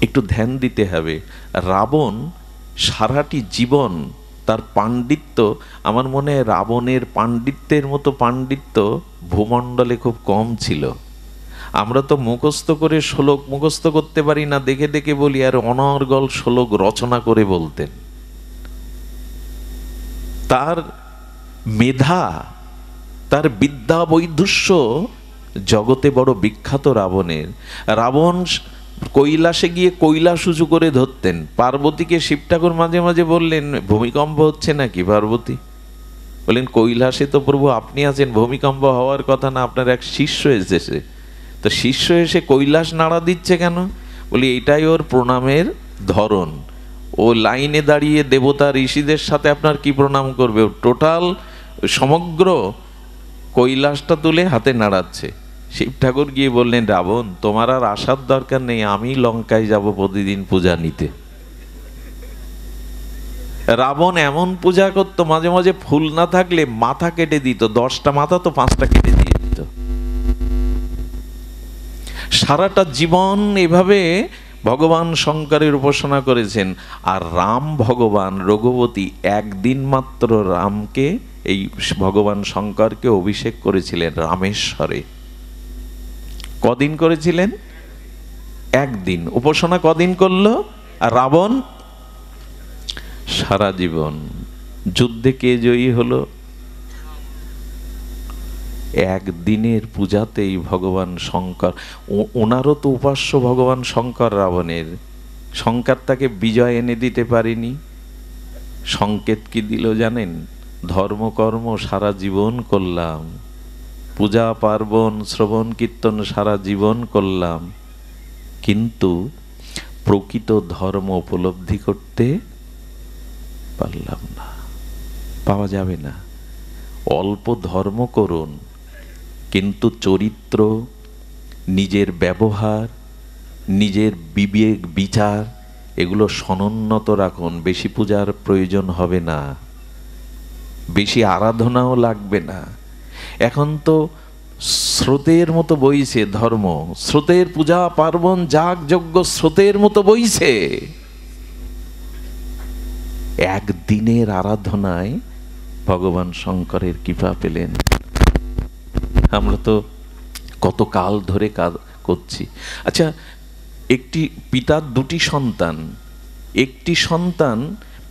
একটু ধ্যান দিতে হবে। রাবণ সারাটি জীবন তার পাণ্ডিত্য, আমার মনে হয় রাবণের পাণ্ডিত্যের মতো পাণ্ডিত্য ভূমণ্ডলে খুব কম ছিল। আমরা তো মুখস্থ করে শ্লোক মুখস্থ করতে পারি না, দেখে দেখে বলি, আর অনর্গল শ্লোক রচনা করে বলতেন। তার মেধা, তার বিদ্যা বৈদুষ্য জগতে বড় বিখ্যাত রাবণের। রাবণ কৈলাসে গিয়ে কৈলাস উঁচু করে ধরতেন। পার্বতীকে শিব ঠাকুর মাঝে মাঝে বললেন, ভূমিকম্প হচ্ছে নাকি পার্বতী? বললেন, কৈলাসে তো প্রভু আপনি আছেন, ভূমিকম্প হওয়ার কথা না, আপনার এক শিষ্য এসেছে। তো শিষ্য এসে কৈলাস নাড়া দিচ্ছে কেন? বলি, এটাই ওর প্রণামের ধরন। ও লাইনে দাঁড়িয়ে দেবতা ঋষিদের সাথে আপনার কি প্রণাম করবে? টোটাল সমগ্র কৈলাসটা তুলে হাতে নাড়াচ্ছে। শিব ঠাকুর গিয়ে বললেন, রাবণ তোমার আর আসার দরকার নেই, আমি লঙ্কায় যাব প্রতিদিন পূজা নিতে। রাবণ এমন পূজা করতো, মাঝে মাঝে ফুল না থাকলে মাথা কেটে দিত, 10টা মাথা তো 5টা কেটে দিয়ে দিত। সারাটা জীবন এভাবে ভগবান শঙ্করের উপাসনা করেছেন। আর রাম ভগবান রঘুপতি একদিন মাত্র রামকে, এই ভগবান শঙ্করকে অভিষেক করেছিলেন রামেশ্বরে। কদিন করেছিলেন? একদিন। উপাসনা কদিন করলো? আর রাবণ সারা জীবন। যুদ্ধে কে জয়ী হলো? একদিনের পূজাতেই ভগবান শঙ্কর, ওনারও তো উপাস্য ভগবান শঙ্কর রাবণের। শঙ্কর তাকে বিজয় এনে দিতে পারেনি। সংকেত কি দিল জানেন? ধর্মকর্ম সারা জীবন করলাম, পূজা পার্বণ শ্রবণ কীর্তন সারা জীবন করলাম, কিন্তু প্রকৃত ধর্ম উপলব্ধি করতে পারলাম না। পাওয়া যাবে না। অল্প ধর্ম করুন, কিন্তু চরিত্র, নিজের ব্যবহার, নিজের বিবেক বিচার এগুলো সনুন্নত রাখুন। বেশি পূজার প্রয়োজন হবে না, বেশি আরাধনাও লাগবে না। এখন তো স্রোতের মতো বইছে ধর্ম, স্রোতের পূজা পার্বণ যাগ যজ্ঞ স্রোতের মতো বইছে। একদিনের আরাধনায় ভগবান শঙ্করের কৃপা পেলেন। আমরা তো কত কাল ধরে কাজ করছি। আচ্ছা, একটি পিতার দুটি সন্তান, একটি সন্তান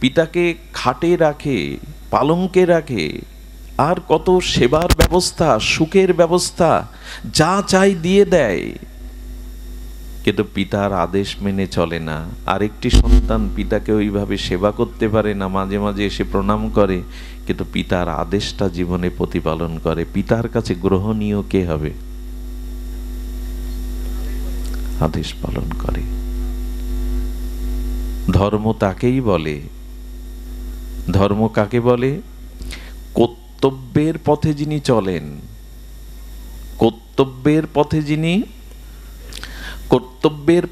পিতাকে খাটে রাখে, পালঙ্কে রাখে, আর কত সেবার ব্যবস্থা, সুখের ব্যবস্থা, যা চাই দিয়ে দেয়, কিন্তু পিতার আদেশ মেনে চলে না। আরেকটি সন্তান পিতাকে ওইভাবে সেবা করতে পারে না, মাঝে মাঝে এসে প্রণাম করে, কিন্তু পিতার আদেশটা জীবনে প্রতিপালন করে। পিতার কাছে গ্রহণীয় কে হবে? আদেশ পালন করে। ধর্ম তাকেই বলে। ধর্ম কাকে বলে? কর্তব্যের পথে যিনি চলেন, কর্তব্যের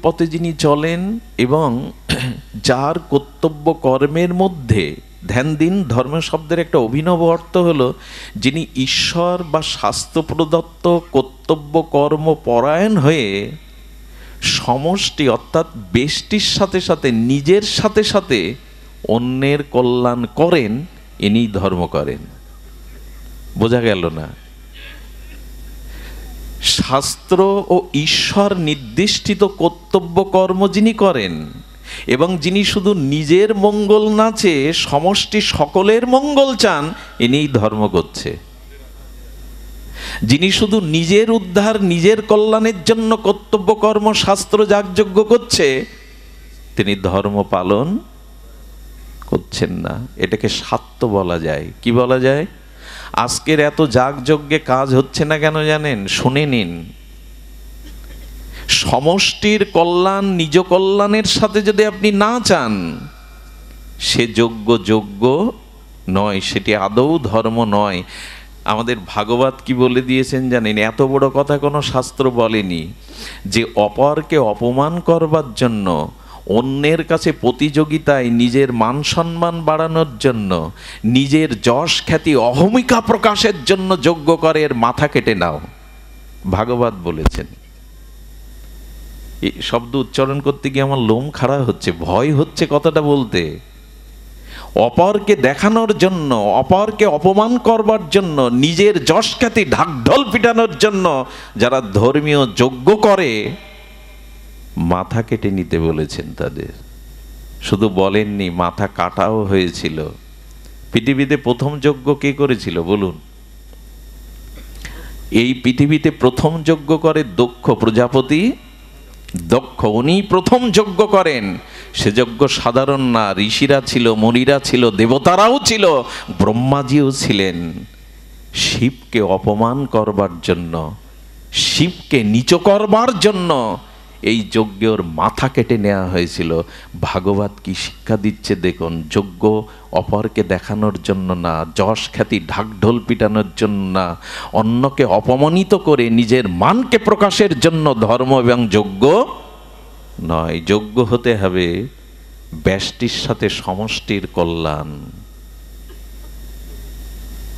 পথে যিনি চলেন, এবং যার কর্তব্য কর্মের মধ্যে, ধ্যান দিন, ধর্ম শব্দের একটা অভিনব অর্থ হলো যিনি ঈশ্বর বা শাস্ত্র প্রদত্ত কর্তব্য কর্ম পরায়ণ হয়ে সমষ্টি অর্থাৎ বেষ্টির সাথে সাথে নিজের সাথে সাথে অন্যের কল্যাণ করেন, ইনি ধর্ম করেন। বোঝা গেল না? শাস্ত্র ও ঈশ্বর নির্দিষ্টিত কর্তব্য কর্ম যিনি করেন, এবং যিনি শুধু নিজের মঙ্গল না চেয়ে সমষ্টি সকলের মঙ্গল চান, ইনি ধর্ম করছে। যিনি শুধু নিজের উদ্ধার, নিজের কল্যাণের জন্য কর্তব্য কর্ম শাস্ত্র যাগযজ্ঞ করছে, তিনি ধর্ম পালন করছেন না। এটাকে স্বার্থ বলা যায়। কি বলা যায়? আজকের এত যাগযজ্ঞে কাজ হচ্ছে না কেন জানেন? শুনে নিন। সমষ্টির কল্যাণ নিজ কল্যাণের সাথে যদি আপনি না চান, সে যোগ্য নয়, সেটি আদৌ ধর্ম নয়। আমাদের ভাগবত কি বলে দিয়েছেন জানেন? এত বড় কথা কোনো শাস্ত্র বলেনি, যে অপরকে অপমান করবার জন্য, অন্যের কাছে প্রতিযোগিতায় নিজের মান সম্মান বাড়ানোর জন্য, নিজের যশ খ্যাতি অহমিকা প্রকাশের জন্য যজ্ঞ করে এর মাথা কেটে নাও, ভাগবত বলেছেন। এই শব্দ উচ্চারণ করতে গিয়ে আমার লোম খাড়া হচ্ছে, ভয় হচ্ছে কথাটা বলতে। অপরকে দেখানোর জন্য, অপরকে অপমান করবার জন্য, নিজের যশ খ্যাতি ঢাকঢোল পিটানোর জন্য যারা ধর্মীয় যজ্ঞ করে, মাথা কেটে নিতে বলেছেন তাদের। শুধু বলেননি, মাথা কাটাও হয়েছিল। পৃথিবীতে প্রথম যজ্ঞ কে করেছিল বলুন? এই পৃথিবীতে প্রথম যজ্ঞ করে দক্ষ প্রজাপতি। দক্ষ, উনি প্রথম যজ্ঞ করেন। সে যজ্ঞ সাধারণ না, ঋষিরা ছিল, মুনিরা ছিল, দেবতারাও ছিল, ব্রহ্মাজিও ছিলেন। শিবকে অপমান করবার জন্য, শিবকে নীচ করবার জন্য এই যজ্ঞের মাথা কেটে নেওয়া হয়েছিল। ভাগবত কি শিক্ষা দিচ্ছে দেখুন, যজ্ঞ অপরকে দেখানোর জন্য না, যশ খ্যাতি ঢাকঢোল পিটানোর জন্য না, অন্যকে অপমানিত করে নিজের মানকে প্রকাশের জন্য ধর্ম এবং যজ্ঞ নয়। যজ্ঞ হতে হবে ব্যষ্টির সাথে সমষ্টির কল্যাণ,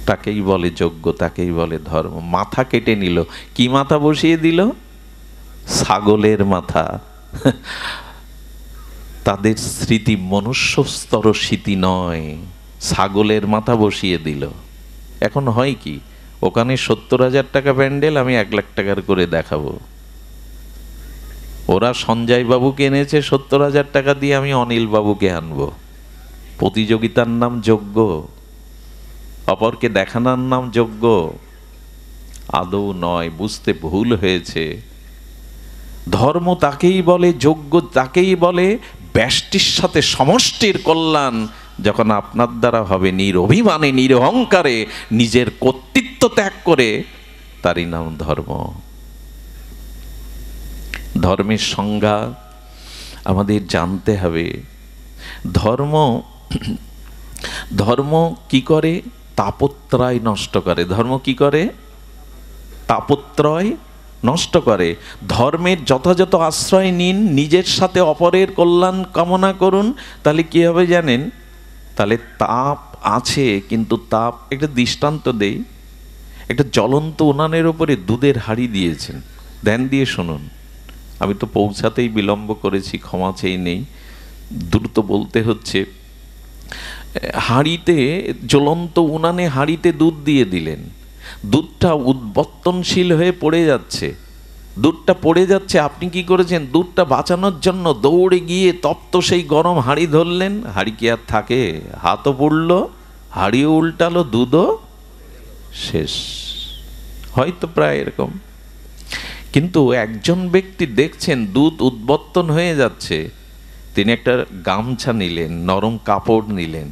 তাকেই বলে যজ্ঞ, তাকেই বলে ধর্ম। মাথা কেটে নিল। কি মাথা বসিয়ে দিল? ছাগলের মাথা। তাদের স্মৃতি মনুষ্যস্তর স্মৃতি নয়, ছাগলের মাথা বসিয়ে দিল। এখন হয় কি, ওখানে 70,000 টাকা প্যান্ডেল, আমি 1 লাখ টাকার করে দেখাবো। ওরা সঞ্জয় বাবুকে এনেছে 70,000 টাকা দিয়ে, আমি অনিল বাবুকে আনবো। প্রতিযোগিতার নাম যজ্ঞ, অপরকে দেখানোর নাম যজ্ঞ আদৌ নয়। বুঝতে ভুল হয়েছে। ধর্ম তাকেই বলে, যজ্ঞ তাকেই বলে ব্যষ্টির সাথে সমষ্টির কল্যাণ যখন আপনার দ্বারা হবে, নিরভিমানে নিরহংকারে নিজের কর্তৃত্ব ত্যাগ করে, তারই নাম ধর্ম। ধর্মের সংজ্ঞা আমাদের জানতে হবে। ধর্ম ধর্ম কি করে? তাপত্রয় নষ্ট করে। ধর্ম কি করে? তাপত্রয় নষ্ট করে। ধর্মের যথাযথ আশ্রয় নিন, নিজের সাথে অপরের কল্যাণ কামনা করুন, তাহলে কি হবে জানেন? তাহলে তাপ আছে, কিন্তু তাপ, একটা দৃষ্টান্ত দেই। একটা জ্বলন্ত উনানের উপরে দুধের হাঁড়ি দিয়েছেন, ধ্যান দিয়ে শুনুন। আমি তো পৌঁছাতেই বিলম্ব করেছি, ক্ষমা চেয়ে নেই, দ্রুত বলতে হচ্ছে। হাঁড়িতে, জ্বলন্ত উনানে হাঁড়িতে দুধ দিয়ে দিলেন, দুধটা উদ্বর্তনশীল হয়ে পড়ে যাচ্ছে, দুধটা পড়ে যাচ্ছে। আপনি কি করেছেন? দুধটা বাঁচানোর জন্য দৌড়ে গিয়ে তপ্ত সেই গরম হাঁড়ি ধরলেন। হাঁড়ি কি আর থাকে? হাতও পড়ল, হাঁড়িও উল্টালো, দুধও শেষ। হয়তো প্রায় এরকম। কিন্তু একজন ব্যক্তি দেখছেন দুধ উদ্বর্তন হয়ে যাচ্ছে, তিনি একটা গামছা নিলেন, নরম কাপড় নিলেন,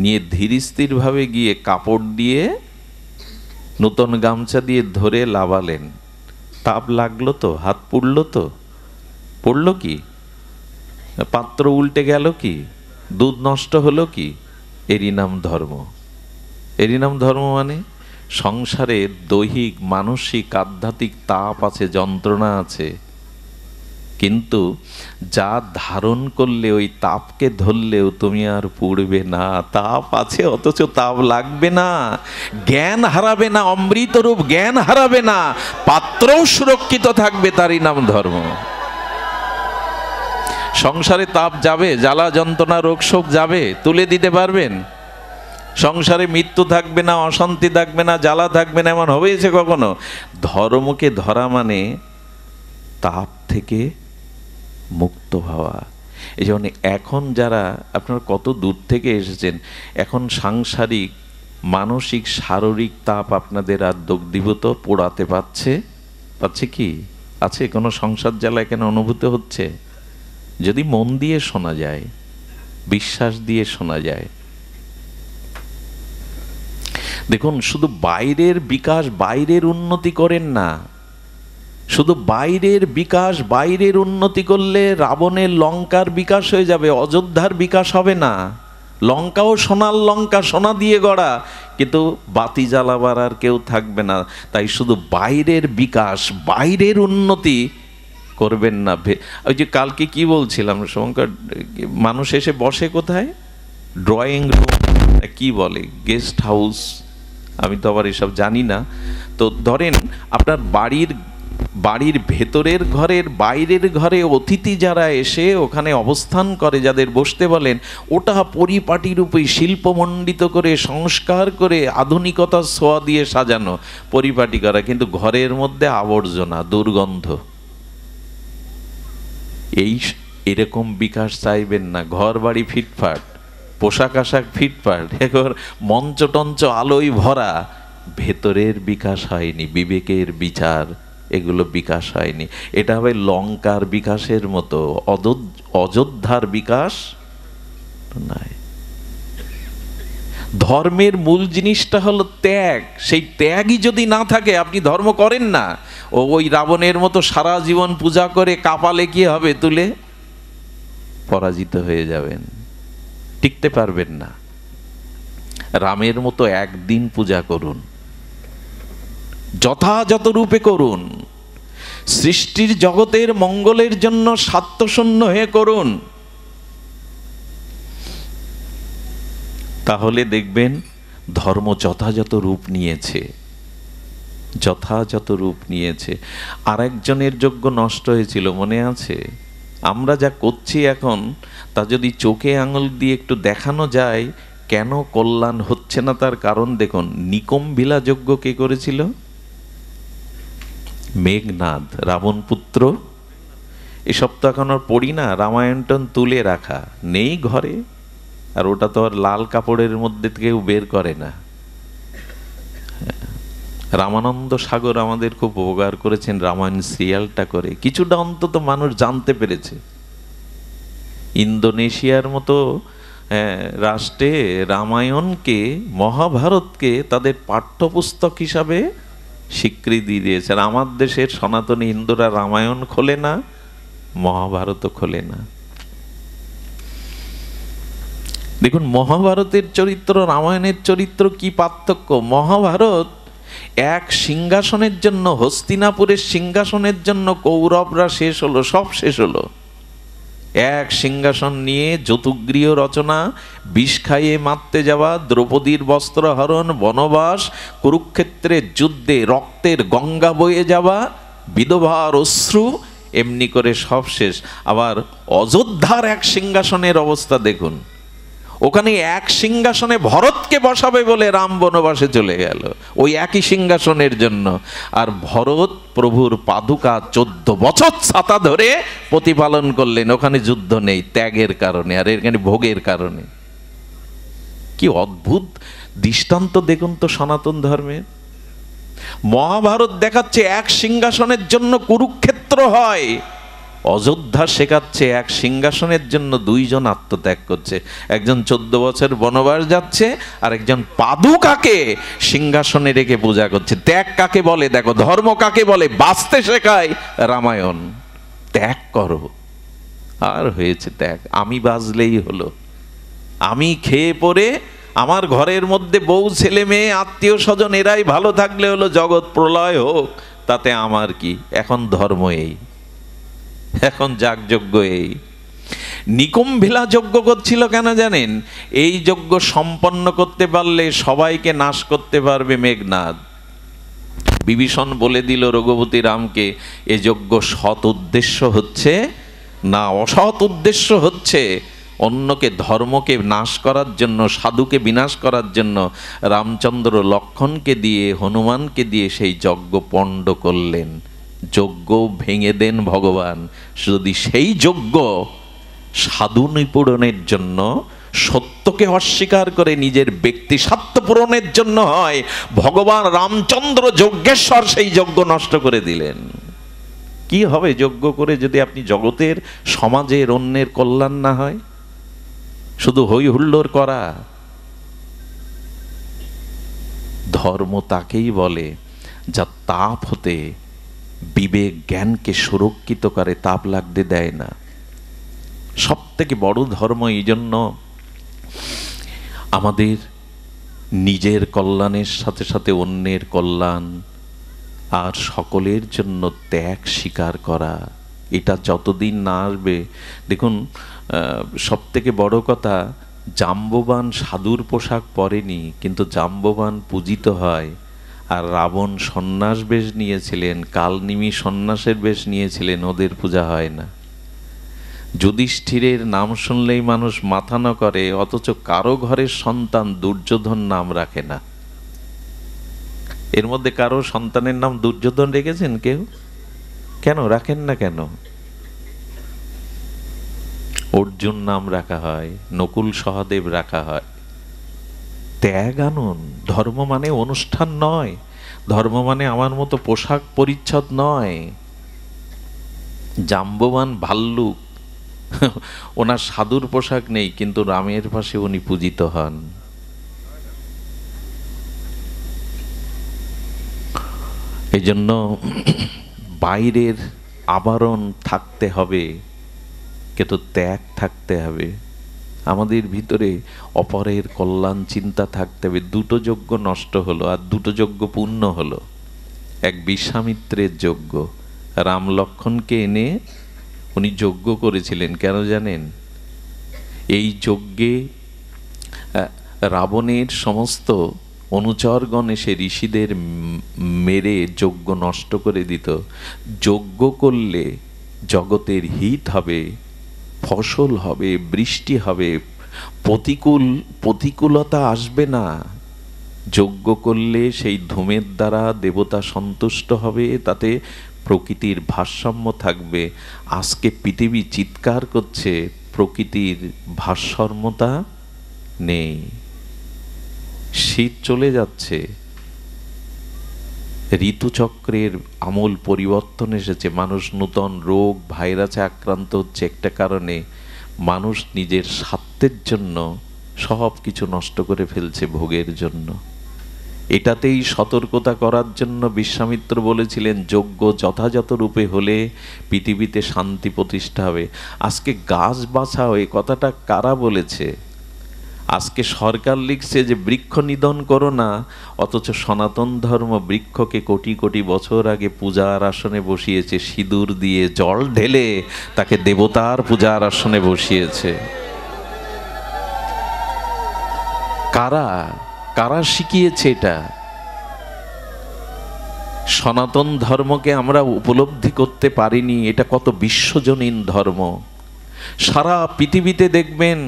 নিয়ে ধীরস্থিরভাবে গিয়ে কাপড় দিয়ে, নতুন গামছা দিয়ে ধরে লাবালেন। তাপ লাগলো তো? হাত পুড়লো তো? পড়লো কি? পাত্র উল্টে গেল কি? দুধ নষ্ট হলো কি? এরই নাম ধর্ম। এরই নাম ধর্ম। মানে সংসারে দৈহিক, মানসিক, আধ্যাত্মিক তাপ আছে, যন্ত্রণা আছে, কিন্তু যা ধারণ করলে ওই তাপকে ধরলেও তুমি আর পুড়বে না। তাপ আছে, অথচ তাপ লাগবে না, জ্ঞান হারাবে না, অমৃতরূপ জ্ঞান হারাবে না, পাত্রও সুরক্ষিত থাকবে, তারই নাম ধর্ম। সংসারে তাপ যাবে, জ্বালা যন্ত্রণা রোগ শোক যাবে, তুলে দিতে পারবেন? সংসারে মৃত্যু থাকবে না, অশান্তি থাকবে না, জ্বালা থাকবে না, এমন হয়েছে কখনো? ধর্মকে ধরা মানে তাপ থেকে মুক্ত হওয়া। এই জন্য এখন যারা, আপনারা কত দূর থেকে এসেছেন, এখন সাংসারিক, মানসিক, শারীরিক তাপ আপনাদের আর দগ্ধীভূত পোড়াতে পাচ্ছে কি? আছে কোনো সংসার জ্বালা এখানে অনুভূত হচ্ছে? যদি মন দিয়ে শোনা যায়, বিশ্বাস দিয়ে শোনা যায়। দেখুন, শুধু বাইরের বিকাশ, বাইরের উন্নতি করেন না। শুধু বাইরের বিকাশ, বাইরের উন্নতি করলে রাবণের লঙ্কার বিকাশ হয়ে যাবে, অযোধ্যার বিকাশ হবে না। লঙ্কাও সোনার লঙ্কা, সোনা দিয়ে গড়া, কিন্তু বাতি জ্বালাবার আর কেউ থাকবে না। তাই শুধু বাইরের বিকাশ, বাইরের উন্নতি করবেন না। ওই যে কালকে কি বলছিলাম শঙ্কর, মানুষ এসে বসে কোথায়? ড্রয়িং রুম, কি বলে, গেস্ট হাউস, আমি তো আবার এসব জানি না। তো ধরেন আপনার বাড়ির ভেতরের ঘরের বাইরের ঘরে অতিথি যারা এসে ওখানে অবস্থান করে, যাদের বসতে বলেন, ওটা পরিপাটি রূপে শিল্পমণ্ডিত করে, সংস্কার করে, আধুনিকতার ছোঁয়া দিয়ে সাজানো, পরিপাটি করা, কিন্তু ঘরের মধ্যে আবর্জনা, দুর্গন্ধ। এরকম বিকাশ চাইবেন না। ঘর বাড়ি ফিটফাট, পোশাক আশাক ফিটফাট, এখন মঞ্চ টঞ্চ আলোয় ভরা, ভেতরের বিকাশ হয়নি, বিবেকের বিচার, এগুলো বিকাশ হয়নি। এটা হবে লঙ্কার বিকাশের মতো, অযোধ্যার বিকাশ নাই। ধর্মের মূল জিনিসটা হলো ত্যাগ। সেই ত্যাগই যদি না থাকে, আপনি ধর্ম করেন না, ওই রাবণের মতো সারা জীবন পূজা করে কাপালে কি হবে? তুলে পরাজিত হয়ে যাবেন, টিকতে পারবেন না। রামের মতো একদিন পূজা করুন, যথাযথ রূপে করুন, সৃষ্টির জগতের মঙ্গলের জন্য স্বার্থশূন্য হয়ে করুন, তাহলে দেখবেন ধর্ম যথাযথ রূপ নিয়েছে, যথাযথ রূপ নিয়েছে। আর একজনের যজ্ঞ নষ্ট হয়েছিল, মনে আছে? আমরা যা করছি এখন, তা যদি চোখে আঙুল দিয়ে একটু দেখানো যায় কেন কল্যাণ হচ্ছে না, তার কারণ দেখুন। নিকম্ভিলা যজ্ঞ কে করেছিল? মেঘনাদ, রাবণ পুত্র। এসব তো এখন আর পড়ি না, রামায়ণটন তুলে রাখা নেই ঘরে, আর ওটা তো আর লাল কাপড়ের মধ্যে কেউ বের করে না। রামানন্দ সাগর আমাদের খুব উপকার করেছেন রামায়ণ সিরিয়ালটা করে, কিছুটা অন্তত মানুষ জানতে পেরেছে। ইন্দোনেশিয়ার মতো রাষ্ট্রে রামায়ণকে, মহাভারতকে তাদের পাঠ্যপুস্তক হিসাবে স্বীকৃতি দিয়েছে। আর আমার দেশের সনাতনী হিন্দুরা রামায়ণ খোলে না, মহাভারতও খোলে না। দেখুন মহাভারতের চরিত্র, রামায়ণের চরিত্র কি পার্থক্য। মহাভারত এক সিংহাসনের জন্য, হস্তিনাপুরের সিংহাসনের জন্য কৌরবরা শেষ হলো, সব শেষ হলো। এক সিংহাসন নিয়ে যতুগৃহ রচনা, বিষ খাইয়ে মারতে যাওয়া, দ্রৌপদীর বস্ত্রহরণ, বনবাস, কুরুক্ষেত্রের যুদ্ধে রক্তের গঙ্গা বয়ে যাওয়া, বিধবার অশ্রু, এমনি করে সব শেষ। আবার অযোধ্যার এক সিংহাসনের অবস্থা দেখুন। ওখানে এক সিংহাসনে ভরতকে বসাবে বলে রাম বনবাসে চলে গেল, ওই একই সিংহাসনের জন্য। আর ভরত প্রভুর পাদুকা 14 বছর ছাতা ধরে প্রতিপালন করলেন। ওখানে যুদ্ধ নেই, ত্যাগের কারণে, আর এখানে ভোগের কারণে। কি অদ্ভুত দৃষ্টান্ত দেখুন তো সনাতন ধর্মের। মহাভারত দেখাচ্ছে এক সিংহাসনের জন্য কুরুক্ষেত্র হয়, অযোধ্যা শেখাচ্ছে এক সিংহাসনের জন্য 2 জন আত্মত্যাগ করছে। একজন 14 বছর বনবাস যাচ্ছে, আর একজন পাদুকাকে সিংহাসনে রেখে পূজা করছে। ত্যাগ কাকে বলে দেখো, ধর্ম কাকে বলে, বাঁচতে শেখায় রামায়ণ। ত্যাগ করো। আর হয়েছে ত্যাগ, আমি বাঁচলেই হলো, আমি খেয়ে পরে আমার ঘরের মধ্যে বউ ছেলে মেয়ে আত্মীয় স্বজন এরাই ভালো থাকলে হলো, জগৎ প্রলয় হোক তাতে আমার কি। এখন ধর্ম এই, এখন যাগযজ্ঞ এই। নিকুম্ভিলা যজ্ঞ করছিল কেন জানেন? এই যজ্ঞ সম্পন্ন করতে পারলে সবাইকে নাশ করতে পারবে মেঘনাদ। বিভীষণ বলে দিল রঘুপতি রামকে, এ যজ্ঞ সৎ উদ্দেশ্য হচ্ছে না, অসৎ উদ্দেশ্য হচ্ছে। অন্যকে, ধর্মকে নাশ করার জন্য, সাধুকে বিনাশ করার জন্য রামচন্দ্র লক্ষ্মণকে দিয়ে, হনুমানকে দিয়ে সেই যজ্ঞ পণ্ড করলেন। যজ্ঞ ভেঙে দেন ভগবান। যদি সেই যজ্ঞ সাধু নিপূরণের জন্য, সত্যকে অস্বীকার করে নিজের ব্যক্তি স্বার্থ পূরণের জন্য হয়, ভগবান রামচন্দ্র যজ্ঞেশ্বর সেই যজ্ঞ নষ্ট করে দিলেন। কি হবে যজ্ঞ করে যদি আপনি জগতের, সমাজের, অন্যের কল্যাণ না হয়? শুধু হই হুল্লোড় করা। ধর্ম তাকেই বলে যা তাপ হতে বিবেক জ্ঞানকে সুরক্ষিত করে, তাপ লাগতে দেয় না। সব থেকে বড় ধর্ম এই জন্য আমাদের নিজের কল্যাণের সাথে সাথে অন্যের কল্যাণ আর সকলের জন্য ত্যাগ স্বীকার করা, এটা যতদিন না আসবে। দেখুন, সব থেকে বড় কথা, জাম্ববান সাধুর পোশাক পরেনি, কিন্তু জাম্ববান পূজিত হয়। আর রাবণ সন্ন্যাস বেশ নিয়েছিলেন, কালনিমি সন্ন্যাসের বেশ নিয়েছিলেন, ওদের পূজা হয় না। যুধিষ্ঠিরের নাম শুনলেই মানুষ মাথা নত করে, অথচ কারো ঘরের সন্তান দুর্যোধন নাম রাখে না। এর মধ্যে কারো সন্তানের নাম দুর্যোধন রেখেছেন কেউ? কেন রাখেন না? কেন? অর্জুন নাম রাখা হয়, নকুল সহদেব রাখা হয়। ত্যাগ আনুন। ধর্ম মানে অনুষ্ঠান নয়, ধর্ম মানে আমার মতো পোশাক পরিচ্ছদ নয়। জাম্ববান ভাল্লুক, ওনার সাধুর পোশাক নেই, কিন্তু রামের পাশে উনি পূজিত হন। এই জন্য বাইরের আবরণ থাকতে হবে, কিন্তু ত্যাগ থাকতে হবে। আমাদের ভিতরে অপরের কল্যাণ চিন্তা থাকতে হবে। দুটো যজ্ঞ নষ্ট হলো, আর দুটো যজ্ঞ পূর্ণ হলো। এক বিশ্বামিত্রের যজ্ঞ, রাম লক্ষ্মণকে এনে উনি যজ্ঞ করেছিলেন। কেন জানেন? এই যজ্ঞে রাবণের সমস্ত অনুচরগণ এসে ঋষিদের মেরে যজ্ঞ নষ্ট করে দিত। যজ্ঞ করলে জগতের হিত হবে, ফসল হবে, বৃষ্টি হবে, প্রতিকূলতা আসবে না। যজ্ঞ করলে সেই ধূমের দ্বারা দেবতা সন্তুষ্ট হবে, তাতে প্রকৃতির ভারসাম্য থাকবে। আজকে পৃথিবী চিৎকার করছে, প্রকৃতির ভারসাম্যতা নেই, শীত চলে যাচ্ছে, ঋতুচক্রের আমূল পরিবর্তন এসেছে, মানুষ নূতন রোগ ভাইরাসে আক্রান্ত হচ্ছে। একটা কারণে, মানুষ নিজের স্বার্থের জন্য সব কিছু নষ্ট করে ফেলছে ভোগের জন্য। এটাতেই সতর্কতা করার জন্য বিশ্বামিত্র বলেছিলেন, যজ্ঞ যথাযথ রূপে হলে পৃথিবীতে শান্তি প্রতিষ্ঠা হবে। আজকে গাছ বাঁচাও, এই কথাটা কারা বলেছে? আজকে সরকার লিখছে যে বৃক্ষ নিধন করো না, অথচ সনাতন ধর্ম বৃক্ষকে কোটি কোটি বছর আগে পূজার আসনে বসিয়েছে, সিঁদুর দিয়ে জল ঢেলে তাকে দেবতার পূজার আসনে বসিয়েছে। কারা কারা শিখিয়েছে এটা? সনাতন ধর্মকে আমরা উপলব্ধি করতে পারিনি, এটা কত বিশ্বজনীন ধর্ম। সারা পৃথিবীতে দেখবেন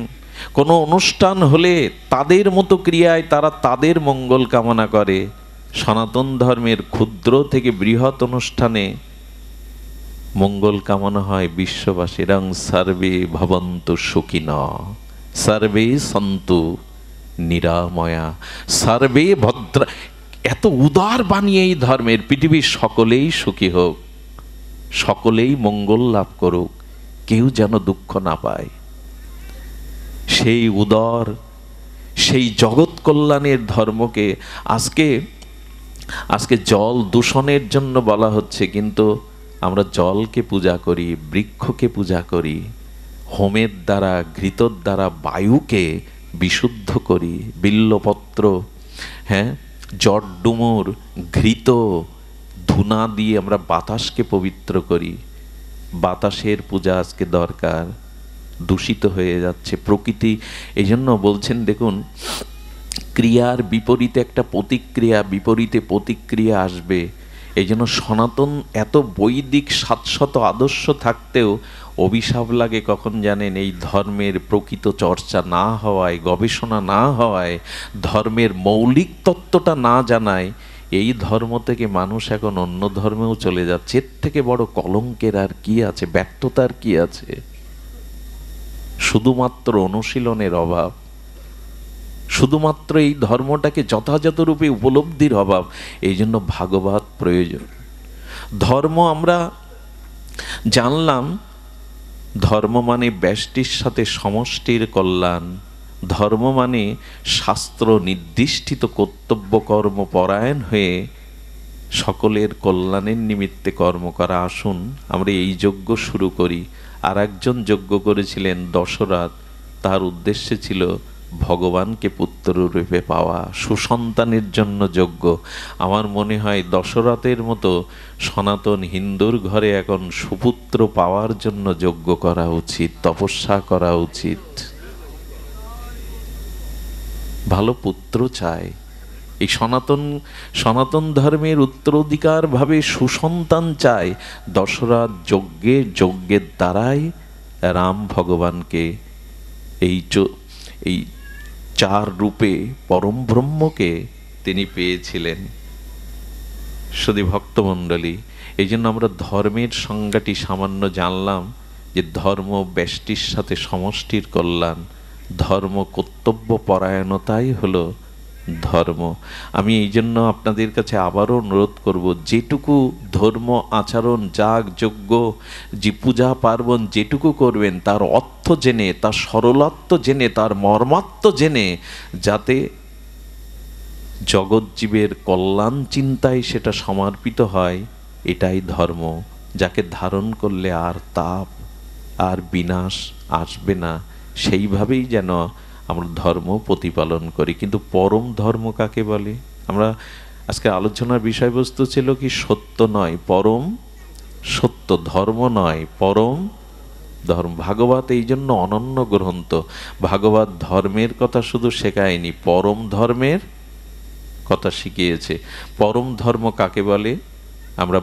কোনো অনুষ্ঠান হলে তাদের মতো ক্রিয়ায় তারা তাদের মঙ্গল কামনা করে। সনাতন ধর্মের ক্ষুদ্র থেকে বৃহৎ অনুষ্ঠানে মঙ্গল কামনা হয় বিশ্ববাসীর। সর্বে ভবন্তু সুখিনঃ, সর্বে সন্তু নিরাময়া, সর্বে ভদ্র। এত উদার বাণী এই ধর্মের। পৃথিবীর সকলেই সুখী হোক, সকলেই মঙ্গল লাভ করুক, কেউ যেন দুঃখ না পায়। সেই উদার, সেই জগৎ কল্যাণের ধর্মকে আজকে জল দূষণের জন্য বলা হচ্ছে, কিন্তু আমরা জলকে পূজা করি, বৃক্ষকে পূজা করি, হোমের দ্বারা ঘৃতর দ্বারা বায়ুকে বিশুদ্ধ করি, বিল্লপত্র, হ্যাঁ, জটডুমুর, ঘৃত, ধুনা দিয়ে আমরা বাতাসকে পবিত্র করি। বাতাসের পূজা আজকে দরকার, দূষিত হয়ে যাচ্ছে প্রকৃতি। এই জন্য বলছেন, দেখুন, ক্রিয়ার বিপরীতে একটা প্রতিক্রিয়া, বিপরীতে প্রতিক্রিয়া আসবে। এই জন্য সনাতন এত বৈদিক 700 আদর্শ থাকতেও অভিশাপ লাগে কখন জানেন? এই ধর্মের প্রকৃত চর্চা না হওয়ায়, গবেষণা না হওয়ায়, ধর্মের মৌলিক তত্ত্বটা না জানায়। এই ধর্ম থেকে মানুষ এখন অন্য ধর্মেও চলে যাচ্ছে। এর থেকে বড় কলঙ্কের আর কি আছে, ব্যর্থতার কি আছে? শুধুমাত্র অনুশীলনের অভাব, শুধুমাত্র এই ধর্মটাকে যথাযথ রূপে উপলব্ধির অভাব। এই জন্য ভাগবত প্রয়োজন। ধর্ম আমরা জানলাম, ধর্ম মানে ব্যষ্টির সাথে সমষ্টির কল্যাণ। ধর্ম মানে শাস্ত্র নির্দিষ্টিত কর্তব্য কর্ম পরায়ণ হয়ে সকলের কল্যাণের নিমিত্তে কর্ম করা। আসুন আমরা এই যজ্ঞ শুরু করি। আর একজন যজ্ঞ করেছিলেন দশরথ, তার উদ্দেশ্য ছিল ভগবানকে পুত্ররূপে পাওয়া, সুসন্তানের জন্য যোগ্য। আমার মনে হয় দশরথের মতো সনাতন হিন্দুর ঘরে এখন সুপুত্র পাওয়ার জন্য যজ্ঞ করা উচিত, তপস্যা করা উচিত। ভালো পুত্র চায়। এই সনাতন ধর্মের উত্তরাধিকার ভাবে সুসন্তান চায়। দশরথ যজ্ঞের দ্বারাই রাম ভগবানকে এই চার রূপে পরম ব্রহ্মকে তিনি পেয়েছিলেন। শুধু ভক্তমণ্ডলী, এই জন্য আমরা ধর্মের সংজ্ঞাটি সামান্য জানলাম, যে ধর্ম ব্যষ্টির সাথে সমষ্টির কল্যাণ, ধর্ম কর্তব্য পরায়ণতাই হলো ধর্ম। আমি এই জন্য আপনাদের কাছে আবারও অনুরোধ করব, যেটুকু ধর্ম আচরণ, যাগ যজ্ঞ, যে পূজা পার্বণ যেটুকু করবেন, তার অর্থ জেনে, তার সরলত্ব জেনে, তার মর্মাত্ম জেনে, যাতে জগৎজীবের কল্যাণ চিন্তায় সেটা সমর্পিত হয়, এটাই ধর্ম। যাকে ধারণ করলে আর তাপ আর বিনাশ আসবে না, সেইভাবেই যেন আমরা ধর্ম প্রতিপালন করি। কিন্তু পরম ধর্ম কাকে বলে? আমরা আজকে আলোচনার বিষয়বস্তু ছিল কি সত্য নয় পরম সত্য, ধর্ম নয় পরম ধর্ম। ভাগবত এই জন্য অনন্য গ্রন্থ। ভাগবত ধর্মের কথা শুধু শেখায়নি, পরম ধর্মের কথা শিখিয়েছে। পরম ধর্ম কাকে বলে আমরা